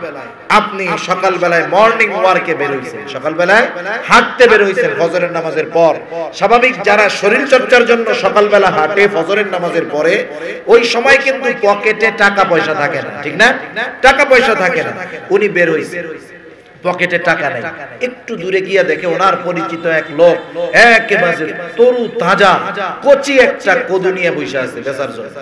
আপনি সকালবেলায় মর্নিং ওয়ার্কে বের হইছেন, সকালবেলায় হাঁটতে বের হইছেন ফজরের নামাজের পর। স্বাভাবিক যারা শরীর চর্চার জন্য সকালবেলা হাঁটে ফজরের নামাজের পরে, ওই সময় কিন্তু পকেটে টাকা পয়সা থাকে না, ঠিক না? টাকা পয়সা থাকে না। উনি বের হইছেন, পকেটে টাকা নেই। একটু দূরে গিয়ে দেখে ওনার পরিচিত এক লোক একেবারে তরু তাজা কচি একটা কদু নিয়ে বসে আছে বেচার জন্য।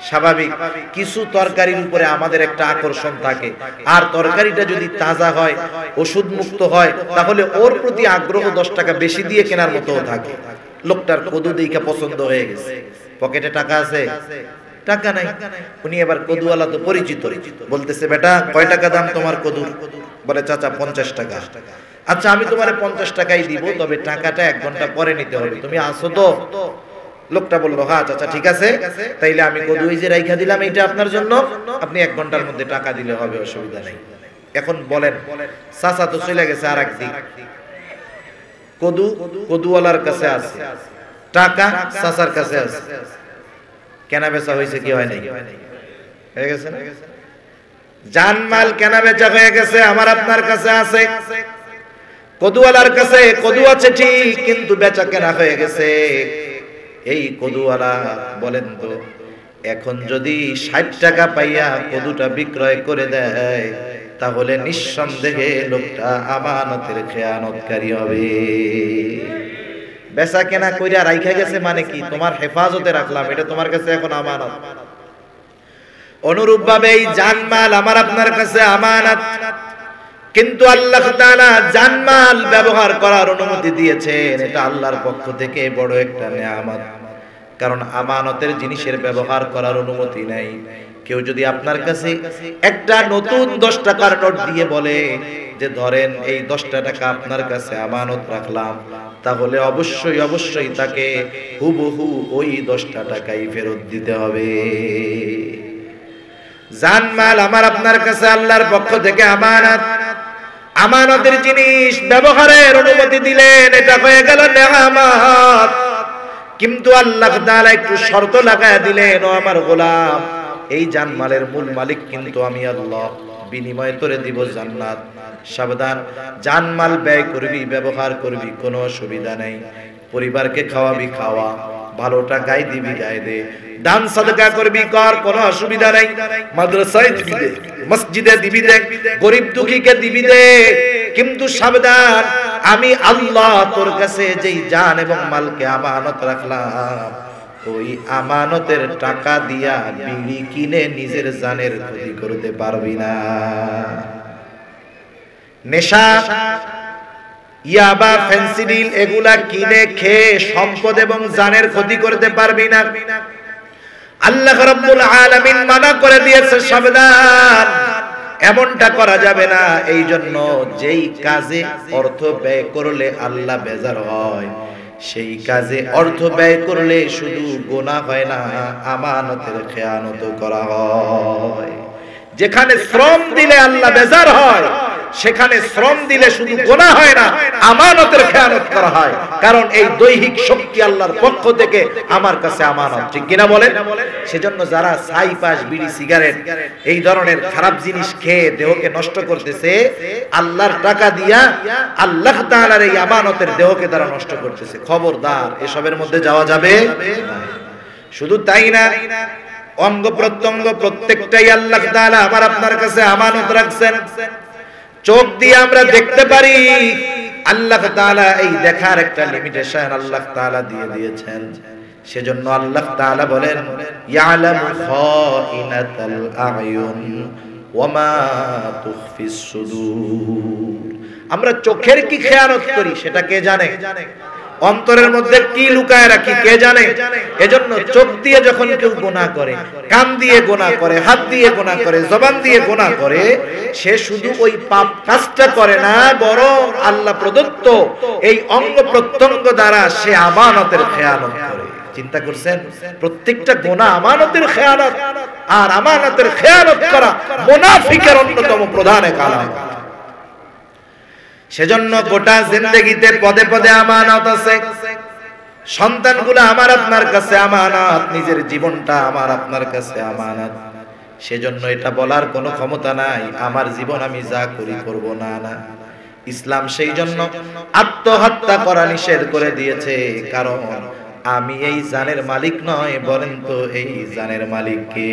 স্বাভাবিক কিছু তরকারির উপরে আমাদের একটা আকর্ষণ থাকে, আর তরকারিটা যদি তাজা হয়, ওষুধ মুক্ত হয়, তাহলে ওর প্রতি আগ্রহ 10 টাকা বেশি দিয়ে কেনার মতো থাকে। লোকটার কদু দেখে পছন্দ হয়ে গেছে। পকেটে টাকা আছে, টাকা নাই। উনি এবার কদুওয়ালা তো পরিচিত, বলতেছে বেটা কয় টাকা দাম তোমার কদুর? বলে চাচা 50 টাকা। আচ্ছা আমি তোমারে 50 টাকাই দিব, তবে টাকাটা 1 ঘন্টা পরে নিতে হবে, তুমি আসো তো? লোকটা বললো হ্যাঁ চাচা ঠিক আছে, তাইলে আমি কদু এই যে রাইখা দিলাম এটা আপনার জন্য, আপনি 1 ঘন্টার মধ্যে টাকা দিলে হবে, অসুবিধা নেই। এখন বলেন চাচা তো চলে গেছে আর একদিক, কদুওয়ালার কাছে আছে, টাকা চাচার কাছে আছে, কেনা বেচা হয়েছে কি হয় নাই? হয়ে গেছে না? জানমাল কেনা বেচা হয়ে গেছে, আমার আপনার কাছে আছে, কদুওয়ালার কাছে কদু আছে ঠিক, কিন্তু বেচা কেনা হয়ে গেছে। এই কদুওয়ালা বলেন তো এখন যদি 60 টাকা পাইয়া কদুটা বিক্রয় করে দেয়, তাহলে নিঃসন্দেহে লোকটা আমানতের খেয়ানতকারী হবে। বেচা কেনা কইরা রাইখা গেছে মানে কি? তোমার হেফাজতে রাখলাম, এটা তোমার কাছে এখন আমানত। অনুরূপ ভাবে এই জানমাল আমার আপনার কাছে আমানত, কিন্তু আল্লাহ তাআলা জানমাল ব্যবহার করার অনুমতি দিয়েছেন। এটা আল্লাহর পক্ষ থেকে বড় একটা নিয়ামত। কারণ আমানতের জিনিসের ব্যবহার করার অনুমতি নাই। কেউ যদি আপনার কাছে একটা নতুন 10 টাকার নোট দিয়ে বলে যে ধরেন এই 10টা টাকা আপনার কাছে আমানত রাখলাম, তাহলে অবশ্যই অবশ্যই তাকে হুবহু ওই 10টা টাকাই ফেরত দিতে হবে। জানমাল আমার আপনার কাছে আল্লাহর পক্ষ থেকে আমানত। আমানতের জিনিস ব্যবহারের অনুমতি দিলেন, এটা হয়ে গেল নিয়ামত। কিন্তু আল্লাহ তাআলা একটু শর্ত লাগায় দিলেন, ও আমার গোলাম, এই জানমালের মূল মালিক কিন্তু আমি আল্লাহ। বিনিময়ে তোরে দিব জান্নাত। সাবধান, জানমাল ব্যয় করবি, ব্যবহার করবি, কোনো অসুবিধা নেই। পরিবারকে খাওয়াবি, খাওয়া, ভালোটা গায়ে দিবি, গায়ে দে। দান সাদকা করবি, কর, কোনো অসুবিধা নাই। মাদ্রাসায় দিবি দে, মসজিদে দিবি দে, গরিব দুঃখীকে দিবি দে। কিন্তু সাবধান, আমি আল্লাহ তোর কাছে যেই জান এবং মালকে আমানত রাখলাম, ওই আমানতের টাকা দিয়া বিড়ি কিনে নিজের জানের ক্ষতি করতে পারবি না। নেশা, ইয়াবা, ফেন্সিডিল এগুলা কিনে খেয়ে সম্পদ এবং জানের ক্ষতি করতে পারবি না। আল্লাহ রাব্বুল আলামিন মানা করে দিয়েছে, সাবধান, এমনটা করা যাবে না। এই জন্য যেই কাজে অর্থ ব্যয় করলে আল্লাহ বেজার হয়, সেই কাজে অর্থ ব্যয় করলে শুধু গুনাহ হয় না, আমানতের খেয়ানত করা হয়। যেখানে শ্রম দিলে আল্লাহ বেজার হয়, সেখানে শ্রম দিলে শুধু গুনাহ হয় না, আমানতের খেয়ানত করা হয়। কারণ এই দৈহিক শক্তি আল্লাহর পক্ষ থেকে আমার কাছে আমানত, ঠিক কিনা বলেন? সেজন্য যারা ছাই পাস, বিড়ি, সিগারেট এই ধরনের খারাপ জিনিস খেয়ে দেহকে নষ্ট করতেছে, আল্লাহর টাকা দিয়া আল্লাহ তাআলার এই আমানতের দেহকে তারা নষ্ট করতেছে। খবরদার, এসবের মধ্যে যাওয়া যাবে না। শুধু তাই না, অঙ্গ প্রত্যঙ্গ প্রত্যেকটাই আল্লাহ তাআলা আমার আপনার কাছে আমানত রাখছেন। চোখ দিয়ে আমরা দেখতে পারি, আল্লাহ তাআলা এই দেখার একটা লিমিটেশন আল্লাহ তাআলা দিয়ে দিয়েছেন। সেজন্য আল্লাহ তাআলা বলেন, ইয়ালামু খাইনাতাল আয়ুন ওয়া মা তুখফিস সুদূর। আমরা চোখের কি খেয়ানত করি সেটা কে জানে? অন্তরের মধ্যে কি লুকায় রাখি কে জানে? এজন্য চোখ দিয়ে যখন কেউ গুনাহ করে, কান দিয়ে গুনাহ করে, হাত দিয়ে গুনাহ করে, জবান দিয়ে গুনাহ করে, সে শুধু ওই পাপ কাজটা করে না, বরং আল্লাহ প্রদত্ত এই অঙ্গ প্রত্যঙ্গ দ্বারা সে আমানতের খেয়ানত করে। চিন্তা করছেন? প্রত্যেকটা গুনাহ আমানতের খেয়ানত, আর আমানতের খেয়ানত করা মুনাফিকের অন্যতম প্রধান এক আলামত। সেজন্য গোটা জিন্দেগিতে পদে পদে আমানত আছে। সন্তানগুলো আমার আপনার কাছে আমানত, নিজের জীবনটা আমার আপনার কাছে আমানত। সেজন্য এটা বলার কোনো ক্ষমতা নাই আমার জীবন আমি যা করি করব না। না, ইসলাম সেই জন্য আত্মহত্যা করা নিষেধ করে দিয়েছে। কারণ আমি এই জানের মালিক নয়, বলেন তো এই জানের মালিক কে?